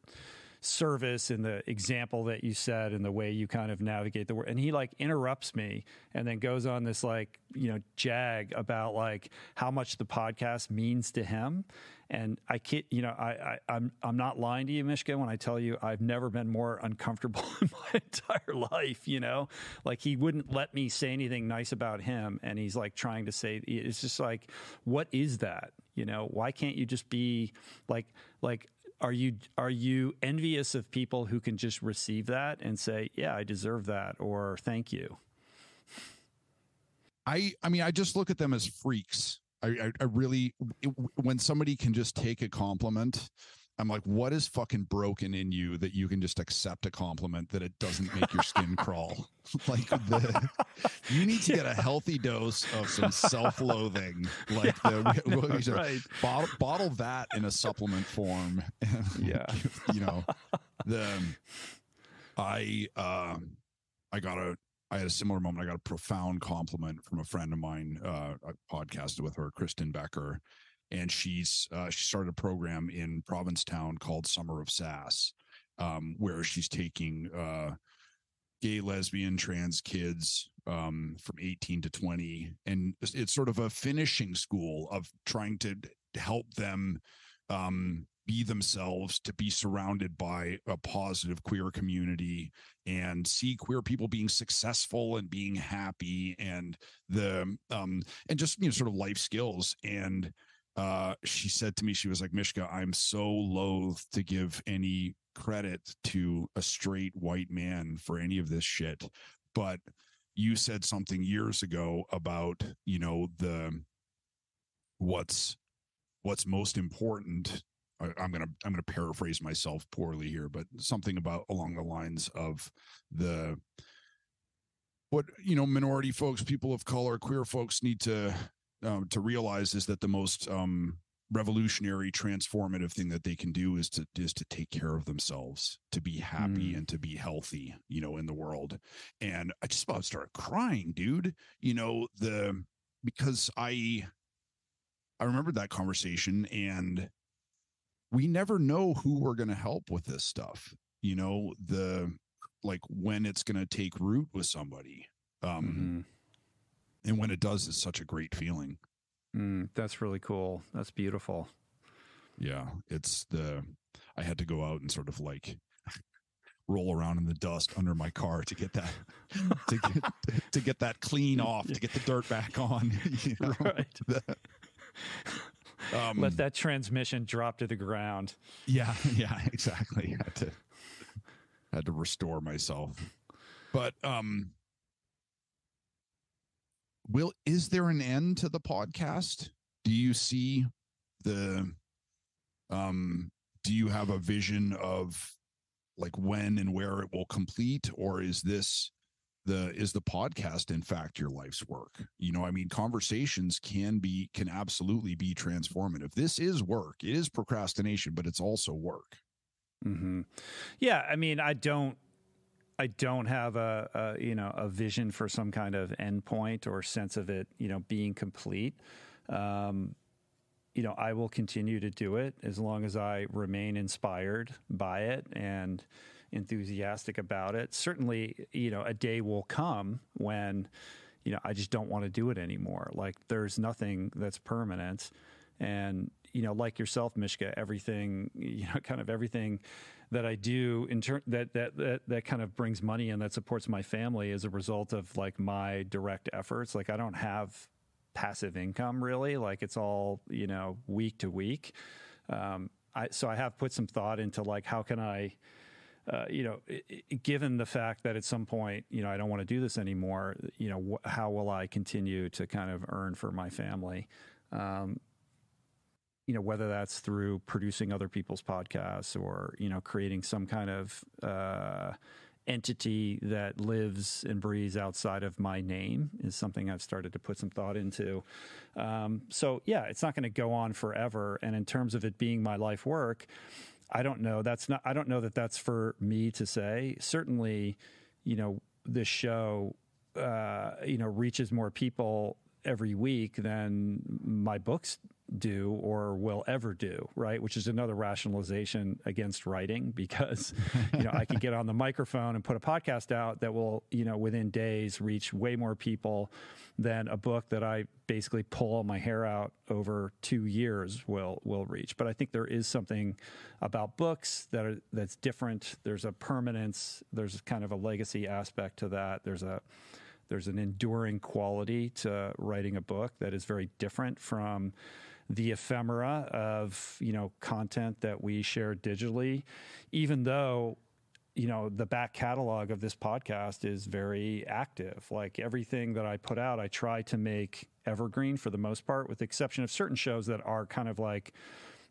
service and the example that you set and the way you kind of navigate the world. And he like interrupts me and then goes on this like, jag about like how much the podcast means to him. And I kid, I'm not lying to you, Mishka, when I tell you I've never been more uncomfortable in my entire life. Like, he wouldn't let me say anything nice about him, and he's like trying to say, it's just like, what is that? Why can't you just be like? Are you envious of people who can just receive that and say, yeah, I deserve that, or thank you? I mean, I just look at them as freaks. I really, when somebody can just take a compliment, I'm like, what is fucking broken in you that you can just accept a compliment that it doesn't make your skin crawl? Like, you need to get a healthy dose of some self-loathing. Like, right. bottle that in a supplement form. Yeah. I I had a similar moment. I got a profound compliment from a friend of mine. I podcasted with her, Kristen Becker, and she started a program in Provincetown called Summer of Sass, where she's taking gay, lesbian, trans kids from 18 to 20, and it's sort of a finishing school of trying to help them be themselves, to be surrounded by a positive queer community and see queer people being successful and being happy, and and just, you know, sort of life skills. And she said to me, she was like, Mishka, I'm so loath to give any credit to a straight white man for any of this shit, but you said something years ago about, you know, what's most important. I'm gonna paraphrase myself poorly here, but something about along the lines of what, you know, minority folks, people of color, queer folks need to realize is that the most revolutionary, transformative thing that they can do is to take care of themselves, to be happy and to be healthy, you know, in the world. And I just about started crying, dude. You know, because I remembered that conversation, and we never know who we're going to help with this stuff, you know, like when it's going to take root with somebody. And when it does, it's such a great feeling. That's really cool. That's beautiful. Yeah. I had to go out and sort of like roll around in the dust under my car to get that, to get that clean off, to get the dirt back on, you know? Right. Let that transmission drop to the ground. Yeah, exactly. Had to restore myself. But is there an end to the podcast? Do you see do you have a vision of like when and where it will complete, or is the podcast in fact your life's work? You know, I mean, conversations can absolutely be transformative. This is work. It is procrastination, but it's also work. Yeah, I mean, I don't have a vision for some kind of endpoint or sense of it, you know, being complete. You know, I will continue to do it as long as I remain inspired by it and enthusiastic about it. Certainly, you know, a day will come when, you know, I just don't want to do it anymore. Like, there's nothing that's permanent. And, you know, like yourself, Mishka, everything, you know, kind of everything that I do that kind of brings money in, that supports my family, as a result of like my direct efforts. Like, I don't have passive income really. Like, it's all, you know, week to week. So I have put some thought into like, how can I, you know, given the fact that at some point, you know, I don't want to do this anymore, you know, how will I continue to kind of earn for my family? You know, whether that's through producing other people's podcasts or, you know, creating some kind of entity that lives and breathes outside of my name is something I've started to put some thought into. So yeah, it's not going to go on forever. And in terms of it being my life work, I don't know. I don't know that that's for me to say. Certainly, you know, this show, you know, reaches more people every week than my books do or will ever do, right? Which is another rationalization against writing, because, you know, I can get on the microphone and put a podcast out that will, you know, within days reach way more people than a book that I basically pull all my hair out over 2 years will reach. But I think there is something about books that's different. There's a permanence. There's kind of a legacy aspect to that. There's an enduring quality to writing a book that is very different from the ephemera of, you know, content that we share digitally, even though, you know, the back catalog of this podcast is very active. Like, everything that I put out, I try to make evergreen for the most part, with the exception of certain shows that are kind of like,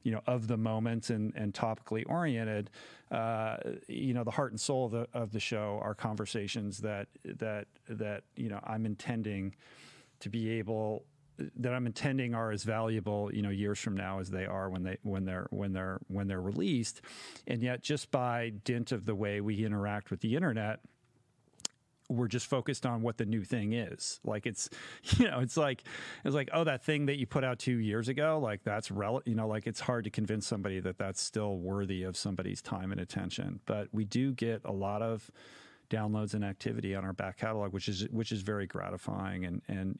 you know, of the moment and topically oriented. You know, the heart and soul of the show are conversations that you know, I'm intending are as valuable, you know, years from now as they are when they're released. And yet, just by dint of the way we interact with the internet, we're just focused on what the new thing is. Like it's like, oh, that thing that you put out 2 years ago, like that's like it's hard to convince somebody that that's still worthy of somebody's time and attention. But we do get a lot of downloads and activity on our back catalog, which is very gratifying. And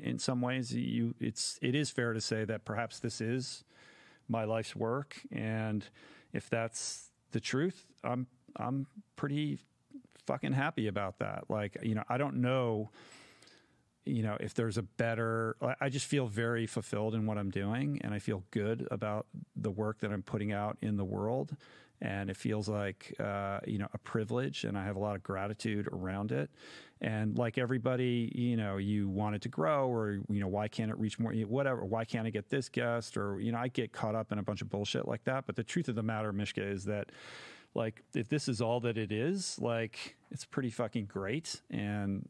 in some ways it is fair to say that perhaps this is my life's work. And if that's the truth, I'm pretty fucking happy about that. Like, I don't know, if there's a better, I just feel very fulfilled in what I'm doing, and I feel good about the work that I'm putting out in the world. And it feels like, a privilege, and I have a lot of gratitude around it. And like everybody, you want it to grow, or, why can't it reach more, whatever, why can't I get this guest? Or, I get caught up in a bunch of bullshit like that. But the truth of the matter, Mishka, is that, like, if this is all that it is, like, it's pretty fucking great. And,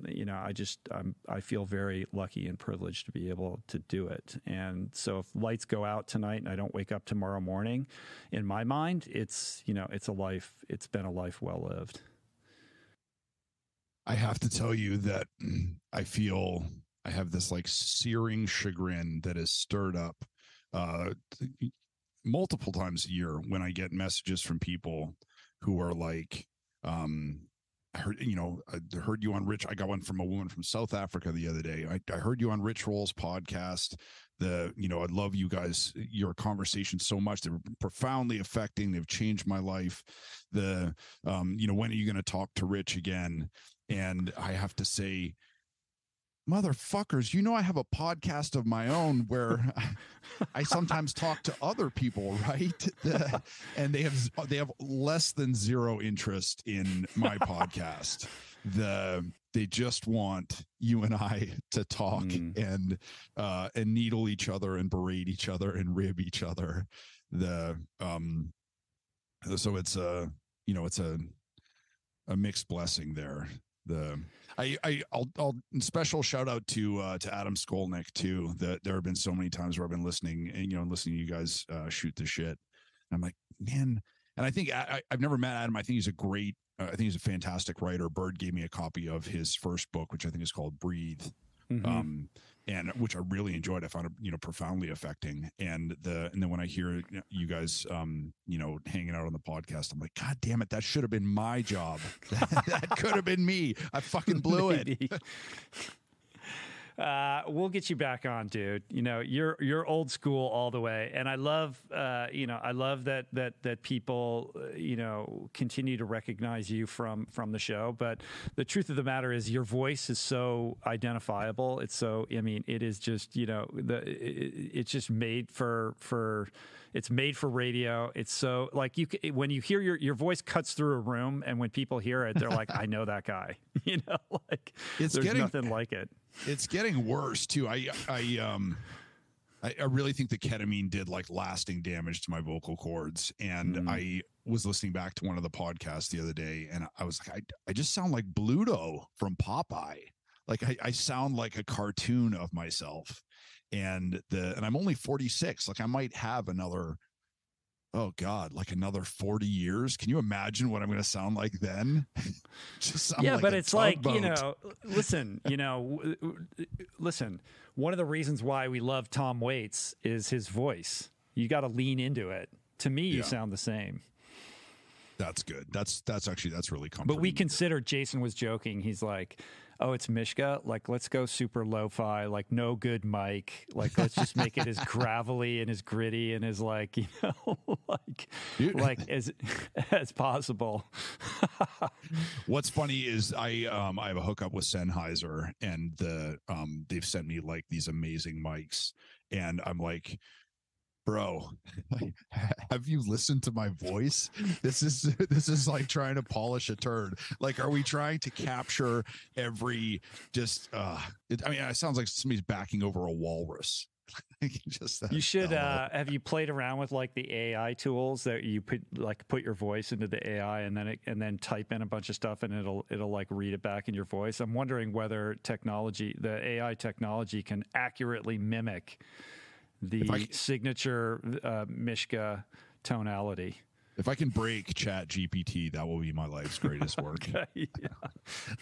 I feel very lucky and privileged to be able to do it. And so if lights go out tonight and I don't wake up tomorrow morning, in my mind, it's been a life well lived. I have to tell you that I feel I have this like searing chagrin that is stirred up multiple times a year when I get messages from people who are like, I heard you on Rich. I got one from a woman from South Africa the other day. I heard you on Rich Roll's podcast. I love you guys, your conversations so much. They're profoundly affecting. They've changed my life. When are you going to talk to Rich again? And I have to say, motherfuckers, I have a podcast of my own where I sometimes talk to other people, right? And they have less than zero interest in my podcast. They just want you and I to talk and needle each other and berate each other and rib each other. So it's a mixed blessing there. I'll special shout out to Adam Skolnick too. There have been so many times where I've been listening and listening to you guys shoot the shit. And I'm like, man. And I think I've never met Adam. I think he's I think he's a fantastic writer. Bird gave me a copy of his first book, which I think is called Breathe. Mm-hmm. And which I really enjoyed. I found it, profoundly affecting. And then when I hear you guys, hanging out on the podcast, I'm like, God damn it, that should have been my job. That could have been me. I fucking blew it. We'll get you back on, dude. You're old school all the way, and I love that people continue to recognize you from the show. But the truth of the matter is, your voice is so identifiable. It's so, it is just it's just made for. It's made for radio. It's so like when you hear your voice cuts through a room, and when people hear it, they're like, I know that guy. There's nothing like it. It's getting worse too. I really think the ketamine did like lasting damage to my vocal cords. And I was listening back to one of the podcasts the other day, and I was like, I just sound like Bluto from Popeye. Like I sound like a cartoon of myself. And I'm only 46. Like I might have another 40 years. Can you imagine what I'm going to sound like then? Just sound like but a it's tugboat. listen, one of the reasons why we love Tom Waits is his voice. You got to lean into it. To me, you sound the same. That's good. That's really comforting. But we considered, Jason was joking. He's like, oh, it's Mishka. Like, let's go super lo-fi, like no good mic. Like, let's just make it as gravelly and as gritty and as like, as possible. What's funny is I have a hookup with Sennheiser, and they've sent me like these amazing mics, and I'm like, bro, have you listened to my voice? This is like trying to polish a turd. Like, are we trying to capture every it sounds like somebody's backing over a walrus. You should have you played around with like the AI tools that you put your voice into the AI and then type in a bunch of stuff and it'll like read it back in your voice. I'm wondering whether the AI technology can accurately mimic the signature Mishka tonality. If I can break Chat GPT, that will be my life's greatest work. Okay, yeah.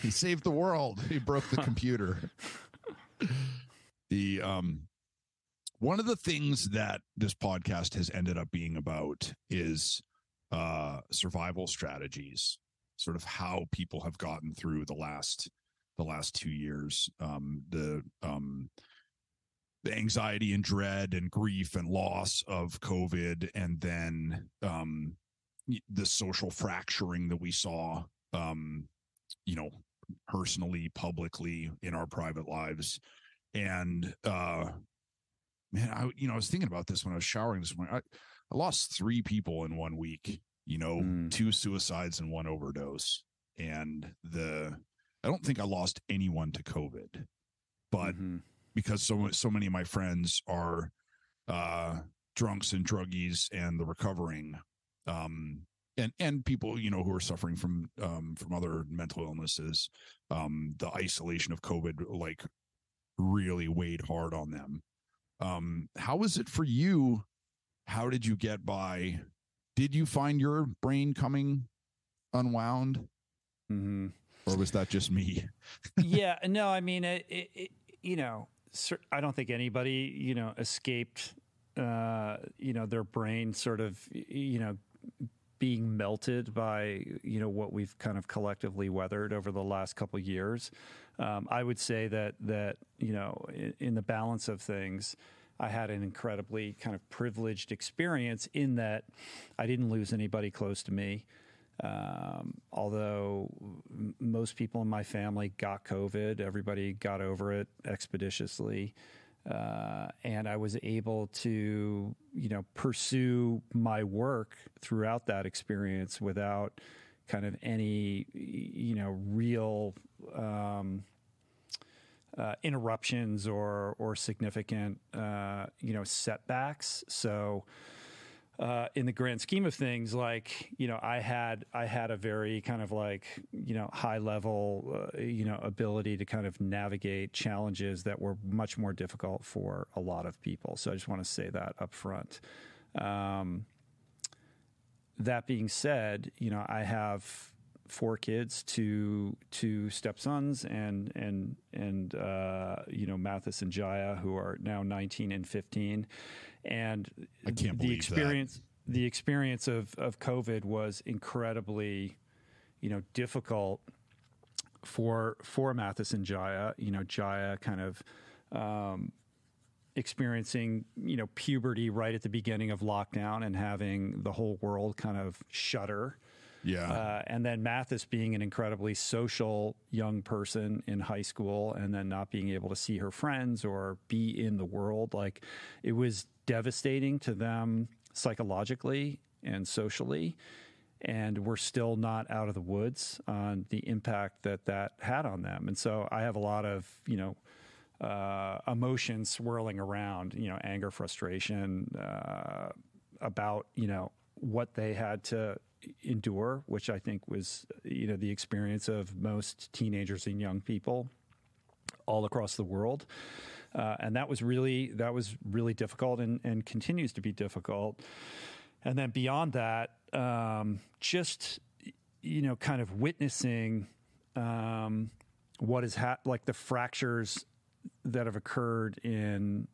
He saved the world. He broke the computer. The one of the things that this podcast has ended up being about is survival strategies, sort of how people have gotten through the last 2 years, the anxiety and dread and grief and loss of COVID, and then the social fracturing that we saw, personally, publicly, in our private lives. And man, I was thinking about this when I was showering this morning. I lost 3 people in 1 week, 2 suicides and 1 overdose. And I don't think I lost anyone to COVID, but because so many of my friends are drunks and druggies and the recovering, and people, who are suffering from other mental illnesses, the isolation of COVID, like, really weighed hard on them. How was it for you? How did you get by? Did you find your brain coming unwound? Or was that just me? Yeah, no, I mean, I don't think anybody, escaped, their brain sort of, being melted by, what we've kind of collectively weathered over the last couple of years. I would say that, in the balance of things, I had an incredibly kind of privileged experience in that I didn't lose anybody close to me. Although most people in my family got COVID, everybody got over it expeditiously. And I was able to, pursue my work throughout that experience without kind of any, real interruptions or significant, setbacks. So, in the grand scheme of things, like, I had a very kind of like, high level, ability to kind of navigate challenges that were much more difficult for a lot of people. So I just want to say that up front. That being said, I have 4 kids, two stepsons, and Mathis and Jaya, who are now 19 and 15. And I can't believe the experience of COVID was incredibly, difficult for Mathis and Jaya. Jaya kind of experiencing, puberty right at the beginning of lockdown and having the whole world kind of shutter. Yeah. And then Mathis being an incredibly social young person in high school, and then not being able to see her friends or be in the world. Like, it was devastating to them psychologically and socially. And we're still not out of the woods on the impact that had on them. And so I have a lot of, emotions swirling around, anger, frustration, about, what they had to endure, which I think was, the experience of most teenagers and young people all across the world. And that was really difficult and continues to be difficult. And then beyond that, just, kind of witnessing what is like the fractures that have occurred in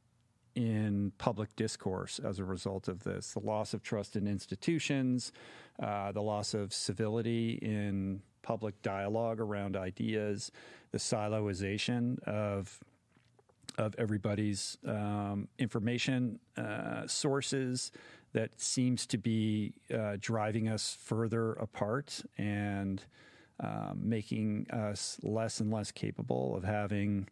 public discourse as a result of this, the loss of trust in institutions, the loss of civility in public dialogue around ideas, the siloization of everybody's information sources that seems to be driving us further apart and making us less and less capable of having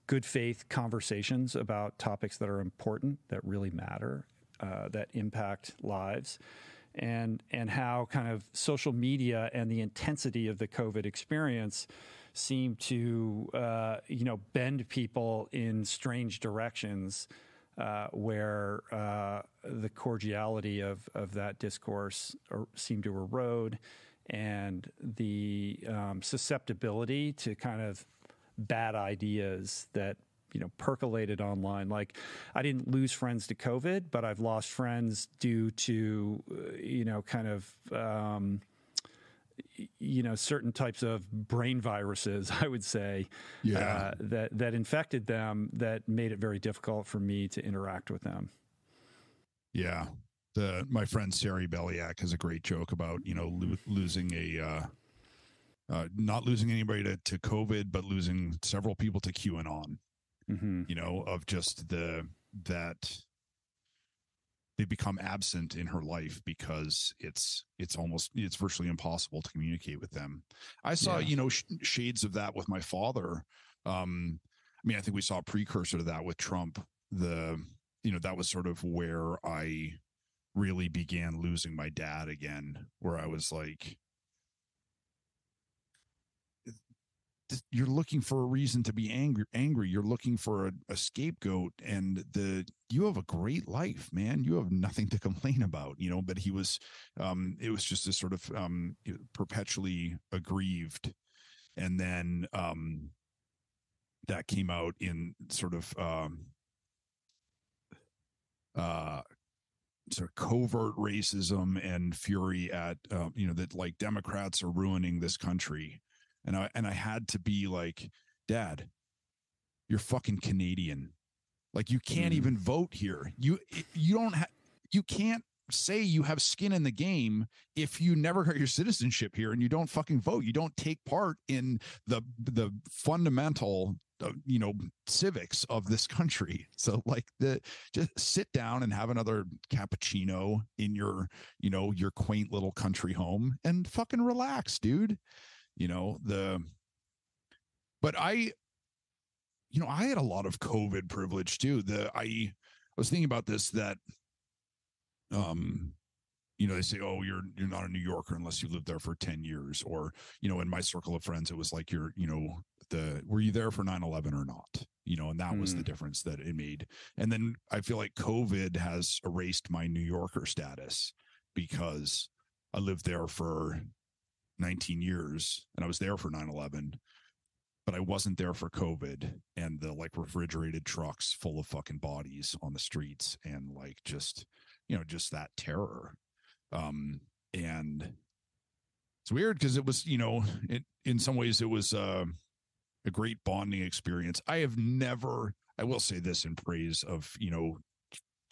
good faith conversations about topics that are important, that really matter, that impact lives, and how kind of social media and the intensity of the COVID experience seem to bend people in strange directions, where the cordiality of that discourse seemed to erode, and the susceptibility to kind of bad ideas that percolated online. Like, I didn't lose friends to COVID, but I've lost friends due to, certain types of brain viruses, I would say, that infected them, that made it very difficult for me to interact with them. Yeah. My friend Sari Beliak has a great joke about, losing not losing anybody to COVID, but losing several people to QAnon, of just that they become absent in her life because it's virtually impossible to communicate with them. I saw, shades of that with my father. I think we saw a precursor to that with Trump. That was sort of where I really began losing my dad again, where I was like, you're looking for a reason to be angry. You're looking for a scapegoat, and you have a great life, man. You have nothing to complain about, but he was, it was just this sort of, perpetually aggrieved. And then, that came out in sort of, sort of covert racism and fury at that, like, Democrats are ruining this country, and I had to be like, Dad, you're fucking Canadian, like, you can't even vote here. You can't say you have skin in the game if you never got your citizenship here and you don't fucking vote. You don't take part in the fundamental civics of this country. So, like, just sit down and have another cappuccino in your quaint little country home and fucking relax, dude. But I had a lot of COVID privilege too. I was thinking about this, that they say, oh, you're not a New Yorker unless you lived there for 10 years. Or, in my circle of friends, it was like, were you there for 9/11 or not? And that was the difference that it made. And then I feel like COVID has erased my New Yorker status, because I lived there for 19 years and I was there for 9/11, but I wasn't there for COVID and the, like, refrigerated trucks full of fucking bodies on the streets, and, like, just that terror. And it's weird because it was, in some ways it was a great bonding experience. I will say this in praise of,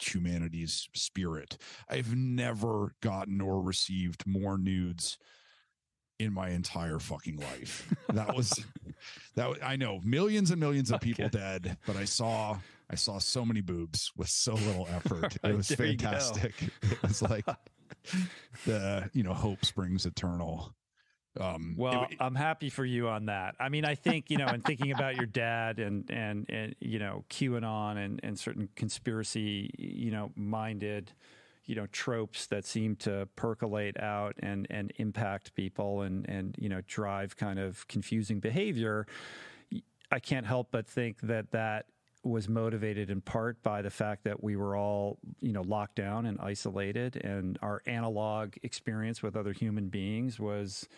humanity's spirit. I've never gotten or received more nudes in my entire fucking life. I know millions and millions of people dead, but I saw so many boobs with so little effort. It was fantastic. It was like hope springs eternal. I'm happy for you on that. I mean, I think, and thinking about your dad and QAnon and certain conspiracy, minded, tropes that seem to percolate out and impact people and drive kind of confusing behavior. I can't help but think that was motivated in part by the fact that we were all, locked down and isolated, and our analog experience with other human beings was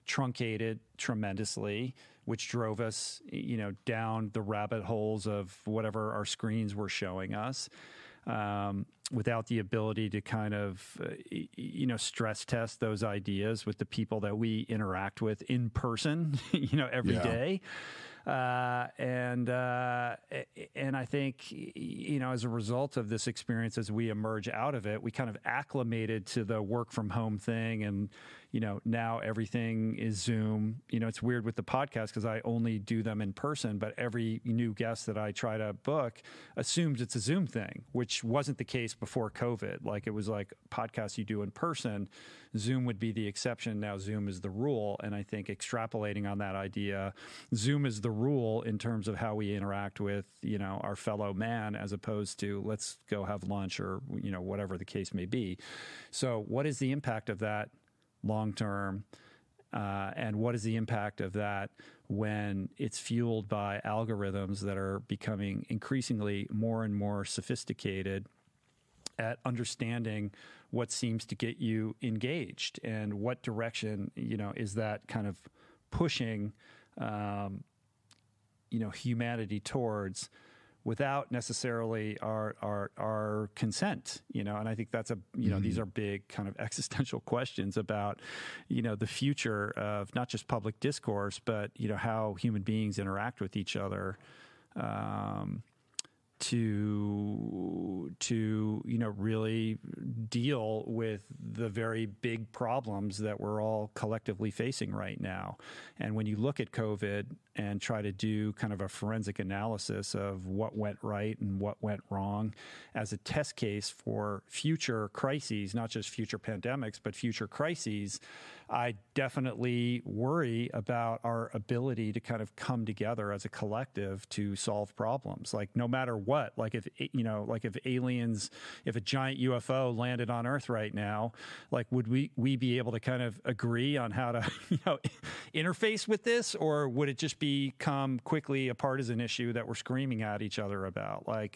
truncated tremendously, which drove us, down the rabbit holes of whatever our screens were showing us, without the ability to kind of, stress test those ideas with the people that we interact with in person, every day. And I think, as a result of this experience, as we emerge out of it, we kind of acclimated to the work from home thing. And, now everything is Zoom. It's weird with the podcast because I only do them in person, but every new guest that I try to book assumes it's a Zoom thing, which wasn't the case before COVID. Like, it was like podcasts you do in person, Zoom would be the exception. Now Zoom is the rule. And I think extrapolating on that idea, Zoom is the rule in terms of how we interact with, our fellow man, as opposed to let's go have lunch or, whatever the case may be. So what is the impact of that long term? And what is the impact of that when it's fueled by algorithms that are becoming increasingly more and more sophisticated at understanding what seems to get you engaged, and what direction, is that kind of pushing, humanity towards, without necessarily our consent, and I think that's these are big kind of existential questions about, the future of not just public discourse, but, how human beings interact with each other, to really deal with the very big problems that we're all collectively facing right now. And when you look at COVID and try to do kind of a forensic analysis of what went right and what went wrong as a test case for future crises, not just future pandemics, but future crises, I definitely worry about our ability to kind of come together as a collective to solve problems. Like no matter what, if aliens, if a giant UFO landed on Earth right now, would we be able to kind of agree on how to, interface with this, or would it just become quickly a partisan issue that we're screaming at each other about? I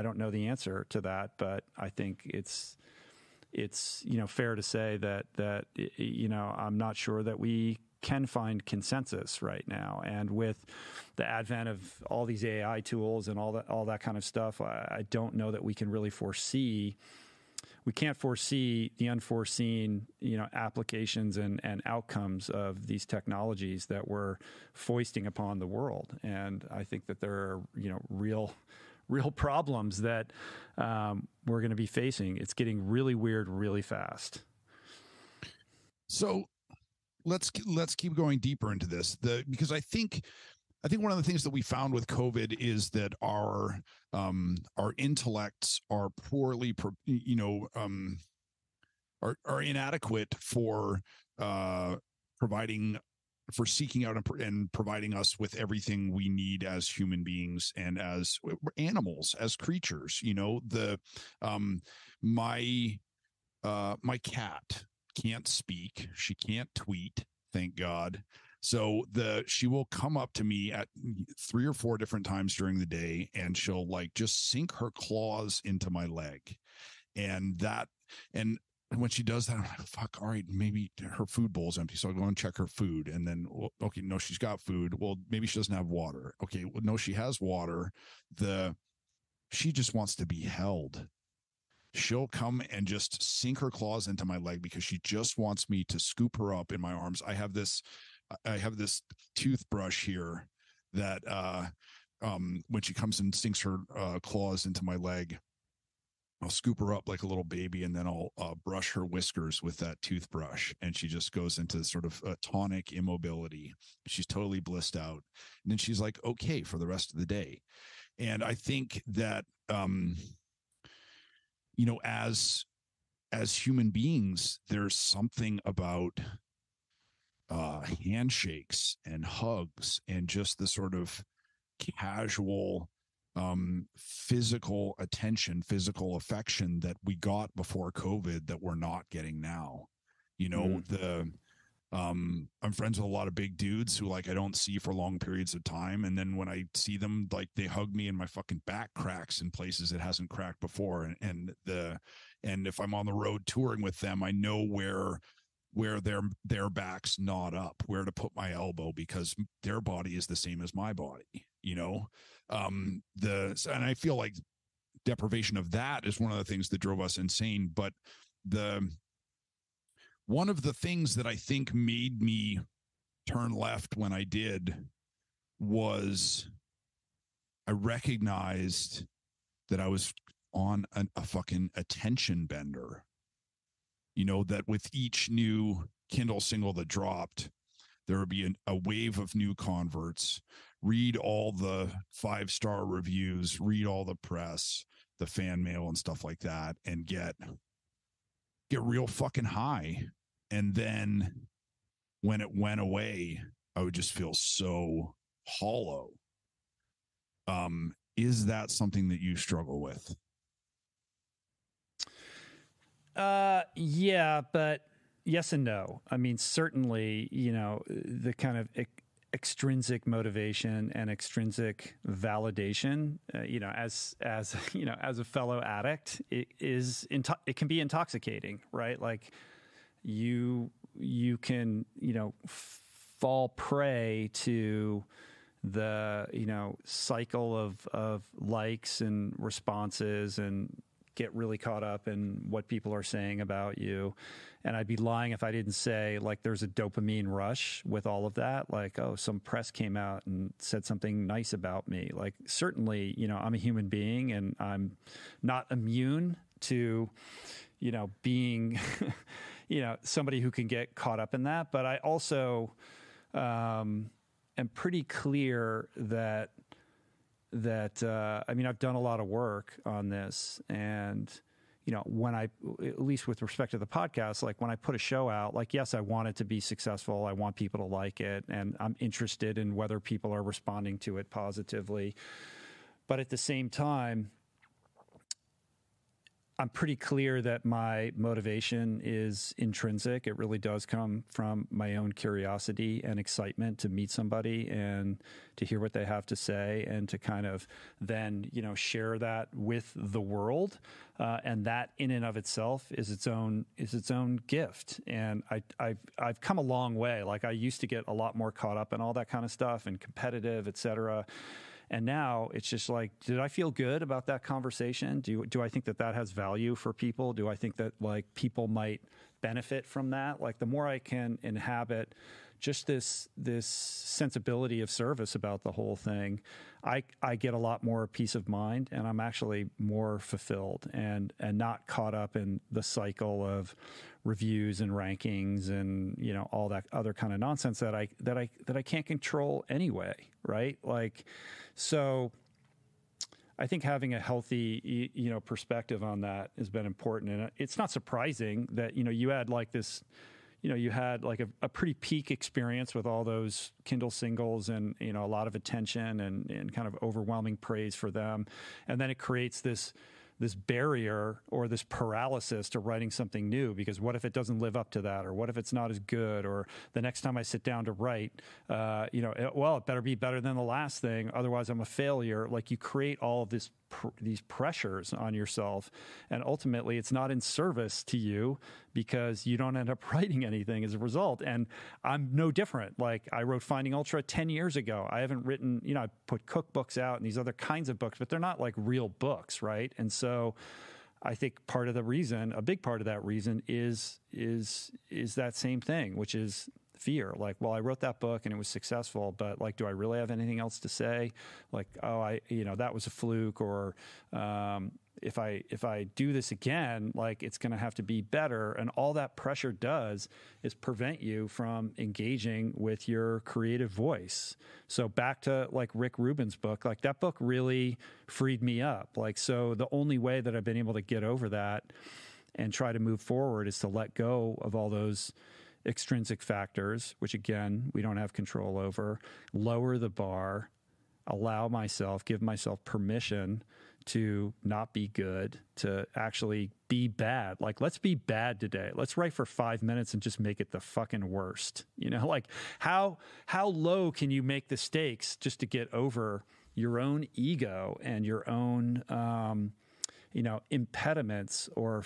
don't know the answer to that, but I think it's fair to say that I'm not sure that we can find consensus right now. And with the advent of all these AI tools and all that kind of stuff, I don't know that we can really foresee. We can't foresee the unforeseen, applications and outcomes of these technologies that we're foisting upon the world. And I think that there are, real problems that we're going to be facing. It's getting really weird really fast. So let's keep going deeper into this. Because I think one of the things that we found with COVID is that our intellects are poorly, are inadequate for seeking out and providing us with everything we need as human beings and as animals, as creatures. My cat can't speak. She can't tweet, thank God. So she will come up to me at 3 or 4 different times during the day, and she'll just sink her claws into my leg. And when she does that, I'm like, fuck, all right, maybe her food bowl's empty. So I'll go and check her food. And then, okay, no, she's got food. Well, maybe she doesn't have water. Okay, well, no, she has water. She just wants to be held. She'll come and just sink her claws into my leg because she just wants me to scoop her up in my arms. I have this toothbrush here that when she comes and sinks her claws into my leg, I'll scoop her up like a little baby, and then I'll brush her whiskers with that toothbrush, and she just goes into sort of a tonic immobility. She's totally blissed out, and then she's like okay for the rest of the day. And I think that as human beings, there's something about handshakes and hugs and just the sort of casual physical attention, physical affection that we got before COVID that we're not getting now. I'm friends with a lot of big dudes who I don't see for long periods of time. And then when I see them, they hug me and my fucking back cracks in places it hasn't cracked before. And if I'm on the road touring with them, I know where their back's not up, where to put my elbow, because their body is the same as my body, and I feel like deprivation of that is one of the things that drove us insane. But one of the things that I think made me turn left when I did was I recognized that I was on a fucking attention bender. That with each new Kindle single that dropped, there would be a wave of new converts, read all the 5-star reviews, read all the press, the fan mail and stuff like that, and get real fucking high. And then when it went away, I would just feel so hollow. Is that something that you struggle with? Yeah, but yes and no. I mean, certainly, the kind of extrinsic motivation and extrinsic validation, as a fellow addict, it can be intoxicating, right? You can, fall prey to cycle of likes and responses and get really caught up in what people are saying about you. And I'd be lying if I didn't say, like, there's a dopamine rush with all of that. Like, oh, some press came out and said something nice about me. Like, certainly, I'm a human being and I'm not immune to, being, somebody who can get caught up in that. But I also am pretty clear that I've done a lot of work on this, and when I, at least with respect to the podcast, like when I put a show out, like, yes, I want it to be successful. I want people to like it, and I'm interested in whether people are responding to it positively. But at the same time, I'm pretty clear that my motivation is intrinsic. It really does come from my own curiosity and excitement to meet somebody and to hear what they have to say and to kind of then, share that with the world. And that in and of itself is its own gift. And I've come a long way. Like, I used to get a lot more caught up in all that kind of stuff and competitive, et cetera. And now it's just like, did I feel good about that conversation? Do I think that has value for people? Do I think that, like, people might benefit from that? Like, the more I can inhabit just this sensibility of service about the whole thing, I get a lot more peace of mind, and I'm actually more fulfilled and not caught up in the cycle of reviews and rankings and all that other kind of nonsense that I can't control anyway, right? Like, so I think having a healthy perspective on that has been important, and it's not surprising that you had like this. You had like a pretty peak experience with all those Kindle singles and, a lot of attention and kind of overwhelming praise for them. And then it creates this barrier or this paralysis to writing something new, because what if it doesn't live up to that? Or what if it's not as good? Or the next time I sit down to write, it better be better than the last thing. Otherwise I'm a failure. Like, you create all of these pressures on yourself, and ultimately it's not in service to you because you don't end up writing anything as a result. And I'm no different. Like, I wrote Finding Ultra 10 years ago. I haven't written, I put cookbooks out and these other kinds of books, but they're not like real books, right? And so I think a big part of that reason is that same thing, which is fear. Like, well, I wrote that book and it was successful, but like, do I really have anything else to say? Like, oh, that was a fluke, or if I do this again, like, it's going to have to be better. And all that pressure does is prevent you from engaging with your creative voice. So back to like Rick Rubin's book, like, that book really freed me up. Like, so the only way that I've been able to get over that and try to move forward is to let go of all those extrinsic factors, which again, we don't have control over, lower the bar, give myself permission to not be good, to actually be bad. Like, let's be bad today. Let's write for 5 minutes and just make it the fucking worst. Like, how low can you make the stakes just to get over your own ego and your own, impediments, or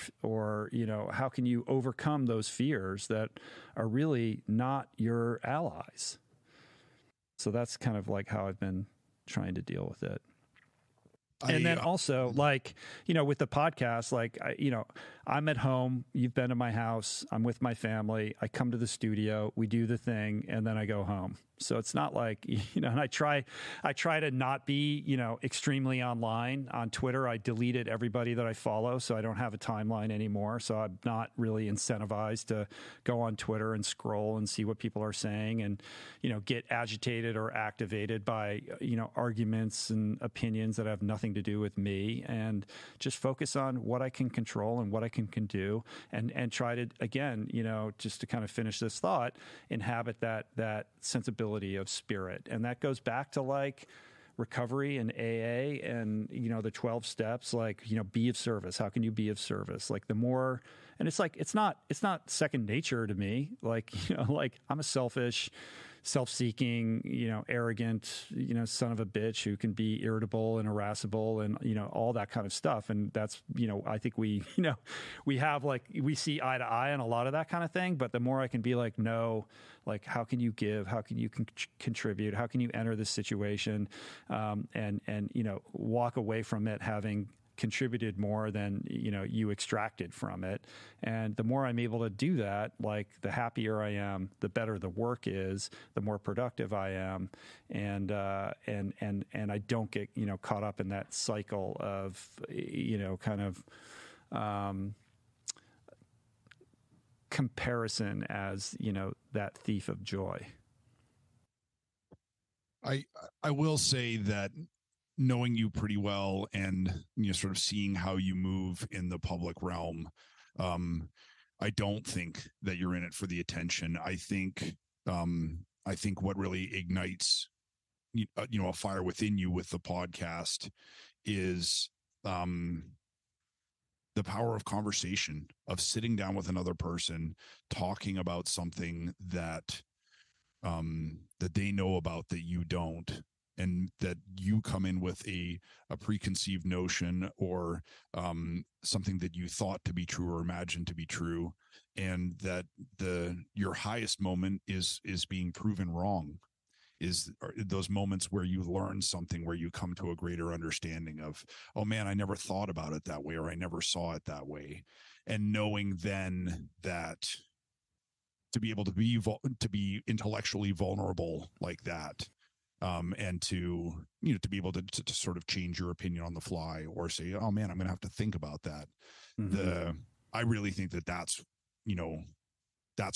how can you overcome those fears that are really not your allies? So that's kind of like how I've been trying to deal with it. And then also, like, with the podcast, like, I'm at home, you've been to my house, I'm with my family, I come to the studio, we do the thing, and then I go home. So it's not like, and I try to not be, extremely online. On Twitter, I deleted everybody that I follow, so I don't have a timeline anymore. So I'm not really incentivized to go on Twitter and scroll and see what people are saying and, get agitated or activated by, arguments and opinions that have nothing to do with me, and just focus on what I can control and what I can do, and try to, again, just to kind of finish this thought, inhabit that sensibility of spirit. And that goes back to like recovery and AA and, the 12 steps, like, be of service. How can you be of service? Like, the more, and it's like, it's not second nature to me. Like, like, I'm a selfish, self-seeking, arrogant, son of a bitch who can be irritable and irascible and, all that kind of stuff. And that's, I think we have we see eye to eye on a lot of that kind of thing. But the more I can be like, no, like, how can you give? How can you contribute? How can you enter this situation? And walk away from it having contributed more than you extracted from it. And the more I'm able to do that, like, the happier I am, the better the work is, the more productive I am, and I don't get caught up in that cycle of kind of comparison as that thief of joy. I will say that, knowing you pretty well and sort of seeing how you move in the public realm, I don't think that you're in it for the attention. I think what really ignites a fire within you with the podcast is the power of conversation, of sitting down with another person, talking about something that they know about that you don't, and that you come in with a preconceived notion or something that you thought to be true or imagined to be true, and that your highest moment is being proven wrong, is those moments where you learn something, where you come to a greater understanding of, oh man, I never thought about it that way, or I never saw it that way. And knowing then that to be able to be intellectually vulnerable like that, and to be able to sort of change your opinion on the fly, or say, oh man, I'm gonna have to think about that. Mm-hmm. I really think that's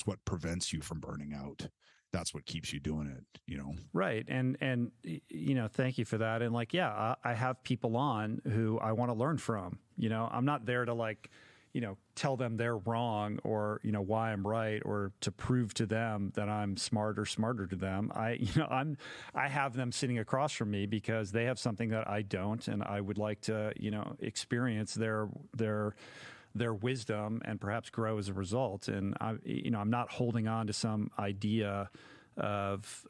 what prevents you from burning out. That's what keeps you doing it, Right. And thank you for that. And I have people on who I want to learn from. I'm not there to tell them they're wrong, or, why I'm right, or to prove to them that I'm smarter to them. I have them sitting across from me because they have something that I don't, and I would like to, experience their wisdom and perhaps grow as a result. And I'm not holding on to some idea of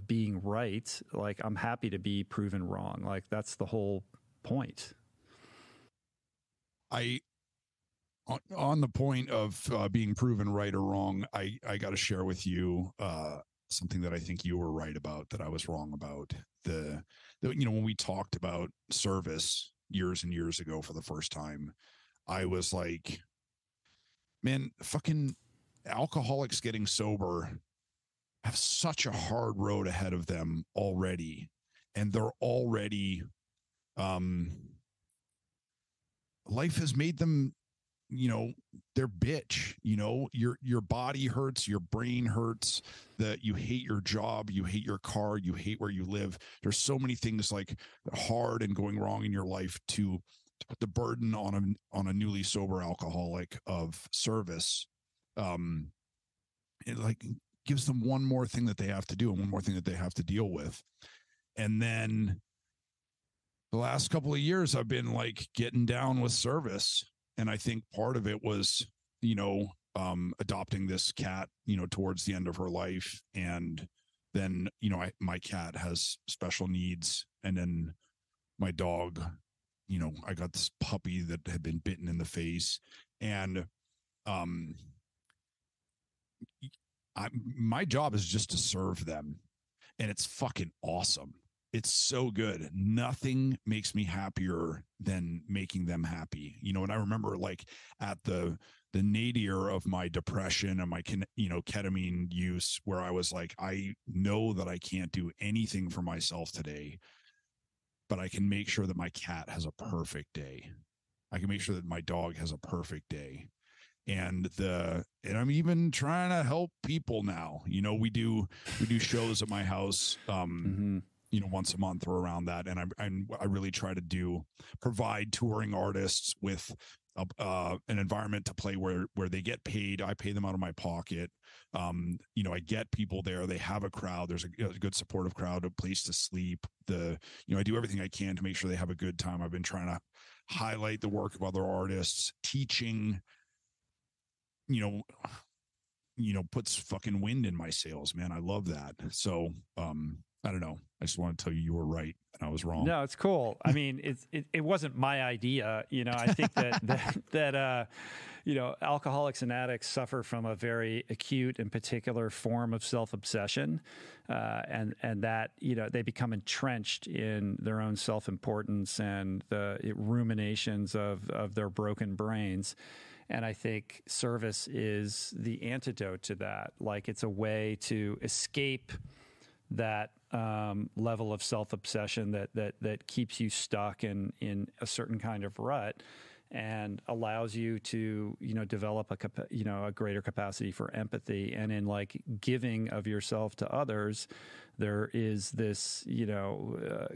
being right. Like, I'm happy to be proven wrong. Like, that's the whole point. On the point of being proven right or wrong, I got to share with you something that I think you were right about that I was wrong about. When we talked about service years and years ago for the first time, I was like, man, fucking alcoholics getting sober have such a hard road ahead of them already. And they're already, life has made them, they're bitch, your body hurts, your brain hurts, that you hate your job, you hate your car, you hate where you live. There's so many things like hard and going wrong in your life to put the burden on a newly sober alcoholic of service. It gives them one more thing that they have to do and one more thing that they have to deal with. And then the last couple of years I've been getting down with service. And I think part of it was, adopting this cat, towards the end of her life. And then, my cat has special needs. And then my dog, I got this puppy that had been bitten in the face. And my job is just to serve them. And it's fucking awesome. It's so good. Nothing makes me happier than making them happy. And I remember at the nadir of my depression and my, ketamine use, where I was like, I know that I can't do anything for myself today, but I can make sure that my cat has a perfect day. I can make sure that my dog has a perfect day. And I'm even trying to help people now. We do shows at my house, mm-hmm. Once a month or around that. And I really try to provide touring artists with an environment to play where they get paid. I pay them out of my pocket. I get people there. They have a crowd. There's a good supportive crowd, a place to sleep. I do everything I can to make sure they have a good time. I've been trying to highlight the work of other artists, teaching, puts fucking wind in my sails, man. I love that. So, I don't know. I just want to tell you were right and I was wrong. No, it's cool. I mean, it wasn't my idea. I think that alcoholics and addicts suffer from a very acute and particular form of self-obsession, and that they become entrenched in their own self-importance and the ruminations of their broken brains. And I think service is the antidote to that. Like, it's a way to escape that level of self-obsession that keeps you stuck in a certain kind of rut, and allows you to develop a greater capacity for empathy. And in like giving of yourself to others, there is this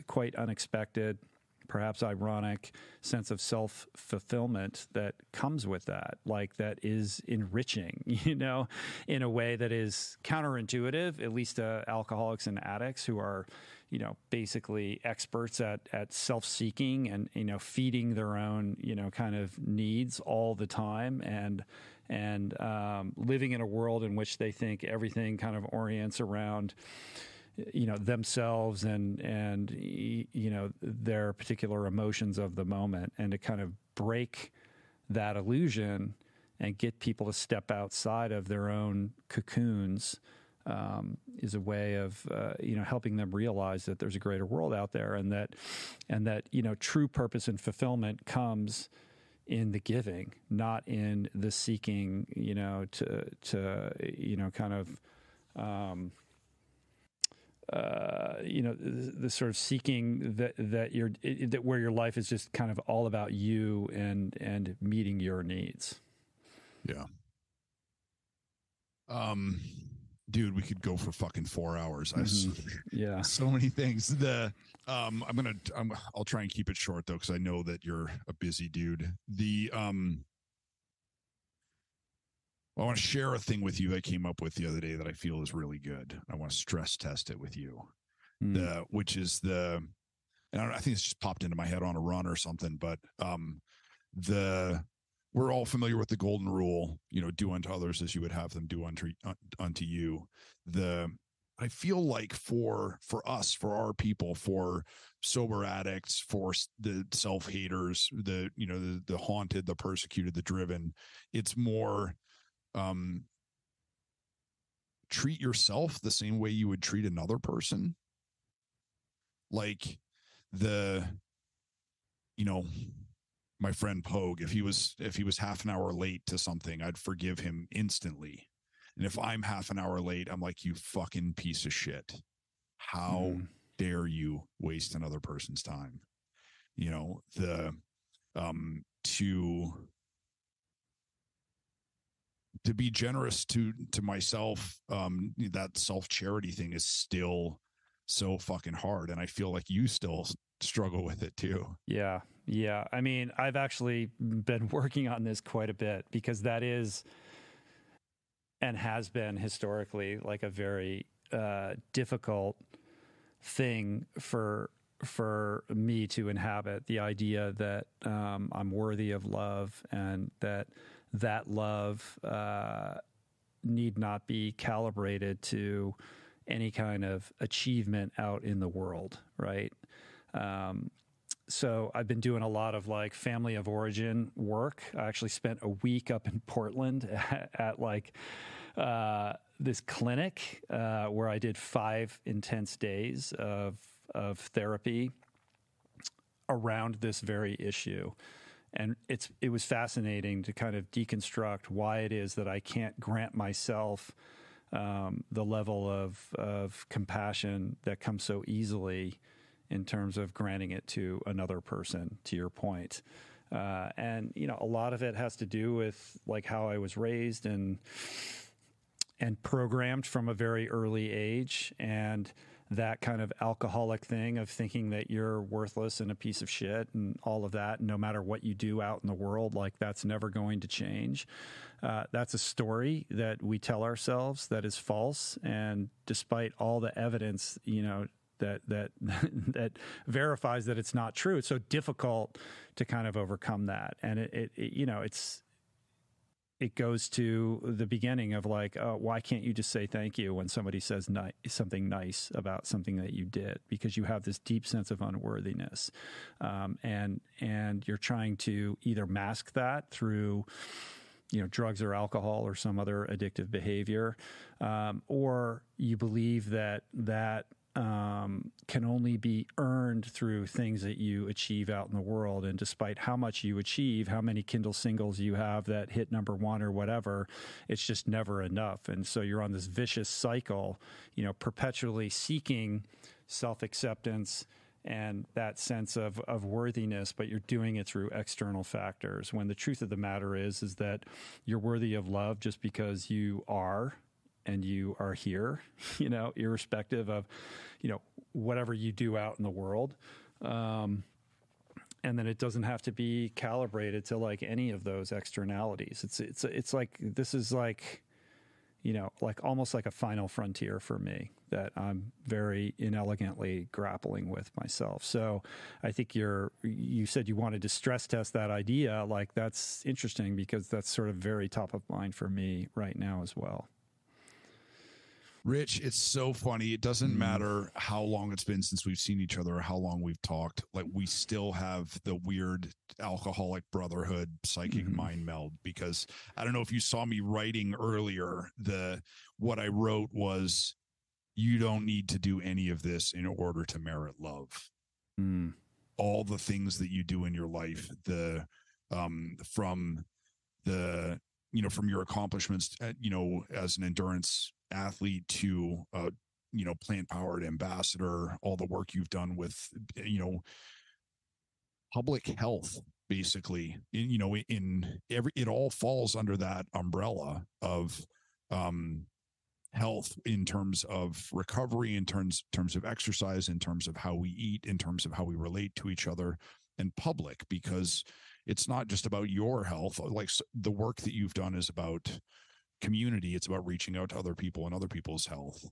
quite unexpected, perhaps ironic sense of self-fulfillment that comes with that, like that is enriching, in a way that is counterintuitive, at least to alcoholics and addicts who are, basically experts at self-seeking and, feeding their own, kind of needs all the time, and living in a world in which they think everything kind of orients around themselves and their particular emotions of the moment. And to kind of break that illusion and get people to step outside of their own cocoons is a way of helping them realize that there's a greater world out there, and that true purpose and fulfillment comes in the giving, not in the seeking, to kind of the sort of seeking that where your life is just kind of all about you and meeting your needs. Yeah. Dude, we could go for fucking 4 hours. Yeah. So many things. I'll try and keep it short though, because I know that you're a busy dude. I want to share a thing with you I came up with the other day that I feel is really good. I want to stress test it with you. Which is and I think it's just popped into my head on a run or something, but we're all familiar with the golden rule, do unto others as you would have them do unto you. I feel like for us, for our people, for sober addicts, for the self-haters, the haunted, the persecuted, the driven, it's more, treat yourself the same way you would treat another person. Like my friend Pogue, if he was half an hour late to something, I'd forgive him instantly. And if I'm half an hour late, I'm like, you fucking piece of shit. How dare you waste another person's time? To be generous to myself, that self-charity thing is still so fucking hard. And I feel like you still struggle with it too. Yeah. Yeah. I mean, I've actually been working on this quite a bit, because that is and has been historically like a very difficult thing for me to inhabit, the idea that I'm worthy of love, and that love need not be calibrated to any kind of achievement out in the world, right? So I've been doing a lot of like family of origin work. I actually spent a week up in Portland at like this clinic where I did 5 intense days of therapy around this very issue. And it was fascinating to kind of deconstruct why it is that I can't grant myself the level of compassion that comes so easily in terms of granting it to another person, to your point. And, a lot of it has to do with like how I was raised and programmed from a very early age, and that kind of alcoholic thing of thinking that you're worthless and a piece of shit and all of that, no matter what you do out in the world, like that's never going to change. That's a story that we tell ourselves that is false. And despite all the evidence, that verifies that it's not true, it's so difficult to kind of overcome that. And it's it goes to the beginning of like, why can't you just say thank you when somebody says something nice about something that you did? Because you have this deep sense of unworthiness, and you're trying to either mask that through, drugs or alcohol or some other addictive behavior, or you believe that can only be earned through things that you achieve out in the world. And despite how much you achieve, how many Kindle singles you have that hit #1 or whatever, it's just never enough. And so you're on this vicious cycle, perpetually seeking self-acceptance and that sense of worthiness, but you're doing it through external factors. When the truth of the matter is that you're worthy of love just because you are, and you are here, irrespective of, whatever you do out in the world. And then it doesn't have to be calibrated to like any of those externalities. It's like, this is like, like almost like a final frontier for me that I'm very inelegantly grappling with myself. So I think you said you wanted to stress test that idea. Like, that's interesting because that's sort of very top of mind for me right now as well. Rich, it's so funny. It doesn't matter how long it's been since we've seen each other or how long we've talked. Like, we still have the weird alcoholic brotherhood psychic mind meld, because I don't know if you saw me writing earlier. What I wrote was, you don't need to do any of this in order to merit love. All the things that you do in your life, from your accomplishments, as an endurance athlete to, Plantpower ambassador, all the work you've done with, public health, basically, it all falls under that umbrella of, health, in terms of recovery, in terms of exercise, in terms of how we eat, in terms of how we relate to each other, and public, because it's not just about your health. Like, the work that you've done is about community. It's about reaching out to other people and other people's health.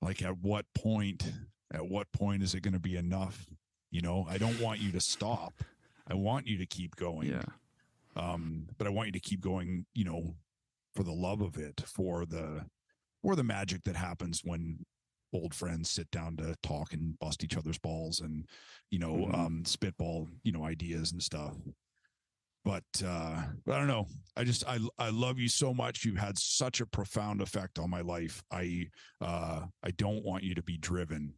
Like, at what point is it going to be enough? I don't want you to stop. I want you to keep going. Yeah. But I want you to keep going, for the love of it, for the magic that happens when old friends sit down to talk and bust each other's balls and, spitball, ideas and stuff. But I don't know. I love you so much. You've had such a profound effect on my life. I don't want you to be driven.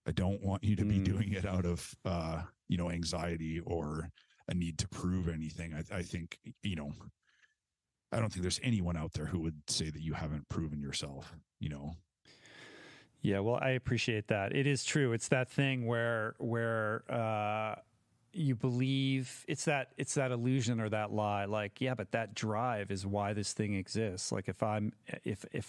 I don't want you to be doing it out of, anxiety or a need to prove anything. I think, I don't think there's anyone out there who would say that you haven't proven yourself, Yeah, well, I appreciate that. It is true. It's that thing where you believe it's that illusion or that lie. Like, yeah, but that drive is why this thing exists. Like, if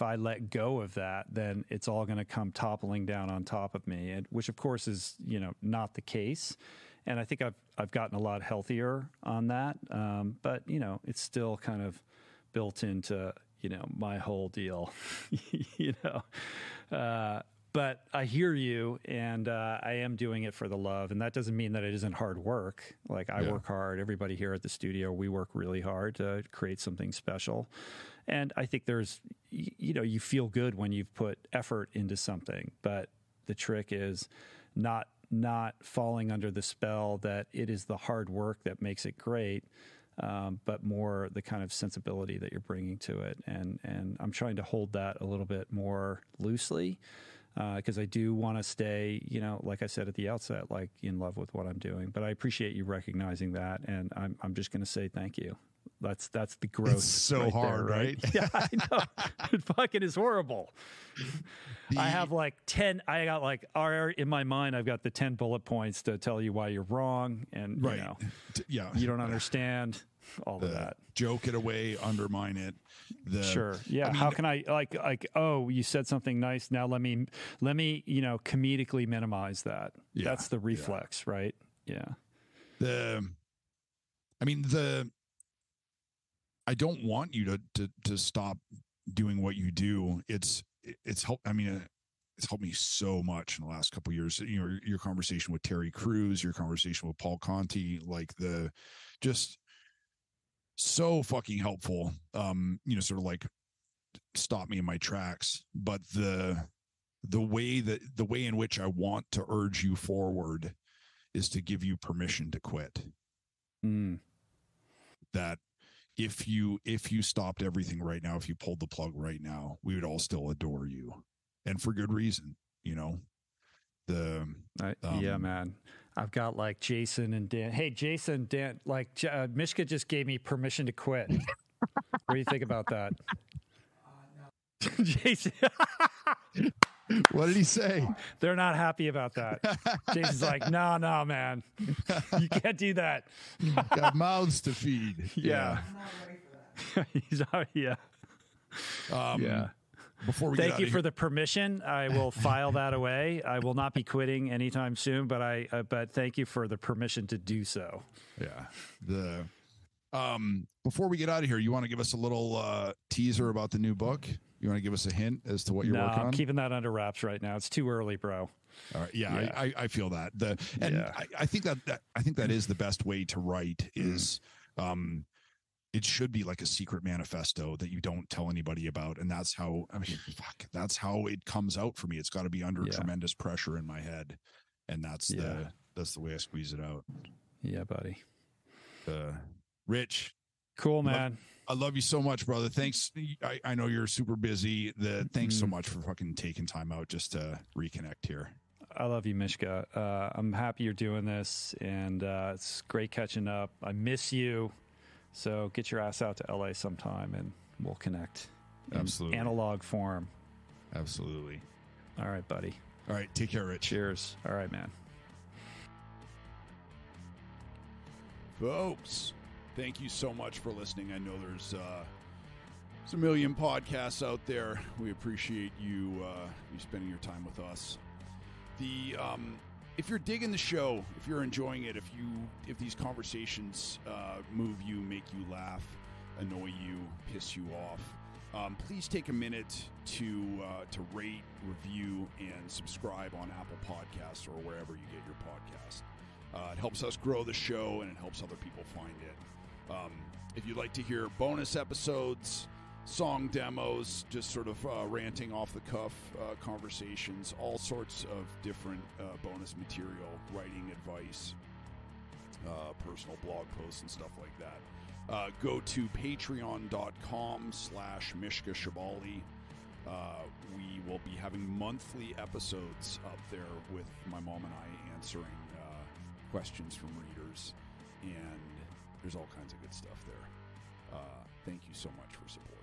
I let go of that, then it's all going to come toppling down on top of me, and which of course is not the case. And I think I've gotten a lot healthier on that. But it's still kind of built into my whole deal. But I hear you, and I am doing it for the love, and that doesn't mean that it isn't hard work. Like, I work hard. Everybody here at the studio, we work really hard to create something special. And I think there's, you feel good when you've put effort into something, but the trick is not falling under the spell that it is the hard work that makes it great, but more the kind of sensibility that you're bringing to it. And I'm trying to hold that a little bit more loosely, because I do want to stay, like I said at the outset, like, in love with what I'm doing. But I appreciate you recognizing that, and I'm just going to say thank you. That's the growth. It's so right hard, there, right? Yeah, I know. It fucking is horrible. I have like 10. I got like, in my mind, I've got the 10 bullet points to tell you why you're wrong, and you don't understand all of that. Joke it away, undermine it. Sure. Yeah. I mean, how can I like? Oh, you said something nice. Now let me comedically minimize that. Yeah, that's the reflex, right? Yeah. I don't want you to stop doing what you do. It's help. I mean, it's helped me so much in the last couple of years. You know, your conversation with Terry Crews, your conversation with Paul Conti, like just so fucking helpful. You know, sort of like stop me in my tracks. But the way in which I want to urge you forward is to give you permission to quit. That if you stopped everything right now, if you pulled the plug right now, we would all still adore you, and for good reason. You know, yeah, man. I've got like Jason and Dan. Hey, Jason, Dan, like Mishka just gave me permission to quit. What do you think about that? No. Jason. What did he say? They're not happy about that. Jason's like, no, man. You can't do that. Got mouths to feed. Yeah. I'm not ready for that. He's yeah. Yeah. Before we Thank you for the permission. I will file that away. I will not be quitting anytime soon, but thank you for the permission to do so. Yeah. Before we get out of here, you want to give us a little teaser about the new book? You want to give us a hint as to what you're working on? I'm keeping that under wraps right now. It's too early, bro. All right. Yeah. I feel that. I think that is the best way to write is, it should be like a secret manifesto that you don't tell anybody about. And that's how, that's how it comes out for me. It's got to be under tremendous pressure in my head. And that's the way I squeeze it out. Yeah, buddy. Rich. Cool, man. I love you so much, brother. Thanks. I know you're super busy. Thanks so much for fucking taking time out just to reconnect here. I love you, Mishka. I'm happy you're doing this, and it's great catching up. I miss you. So get your ass out to LA sometime, and we'll connect. Absolutely. Analog form. Absolutely. All right, buddy. All right. Take care, Rich. Cheers. All right, man. Folks, thank you so much for listening. I know there's a million podcasts out there. We appreciate you spending your time with us. If you're digging the show, if you're enjoying it, if these conversations move you, make you laugh, annoy you, piss you off, please take a minute to rate, review, and subscribe on Apple Podcasts or wherever you get your podcast. It helps us grow the show, and it helps other people find it. If you'd like to hear bonus episodes, song demos, just sort of ranting off the cuff conversations, all sorts of different bonus material, writing advice, personal blog posts and stuff like that, go to patreon.com/Mishka Shabali. We will be having monthly episodes up there with my mom and I answering questions from readers, and there's all kinds of good stuff there. Thank you so much for support.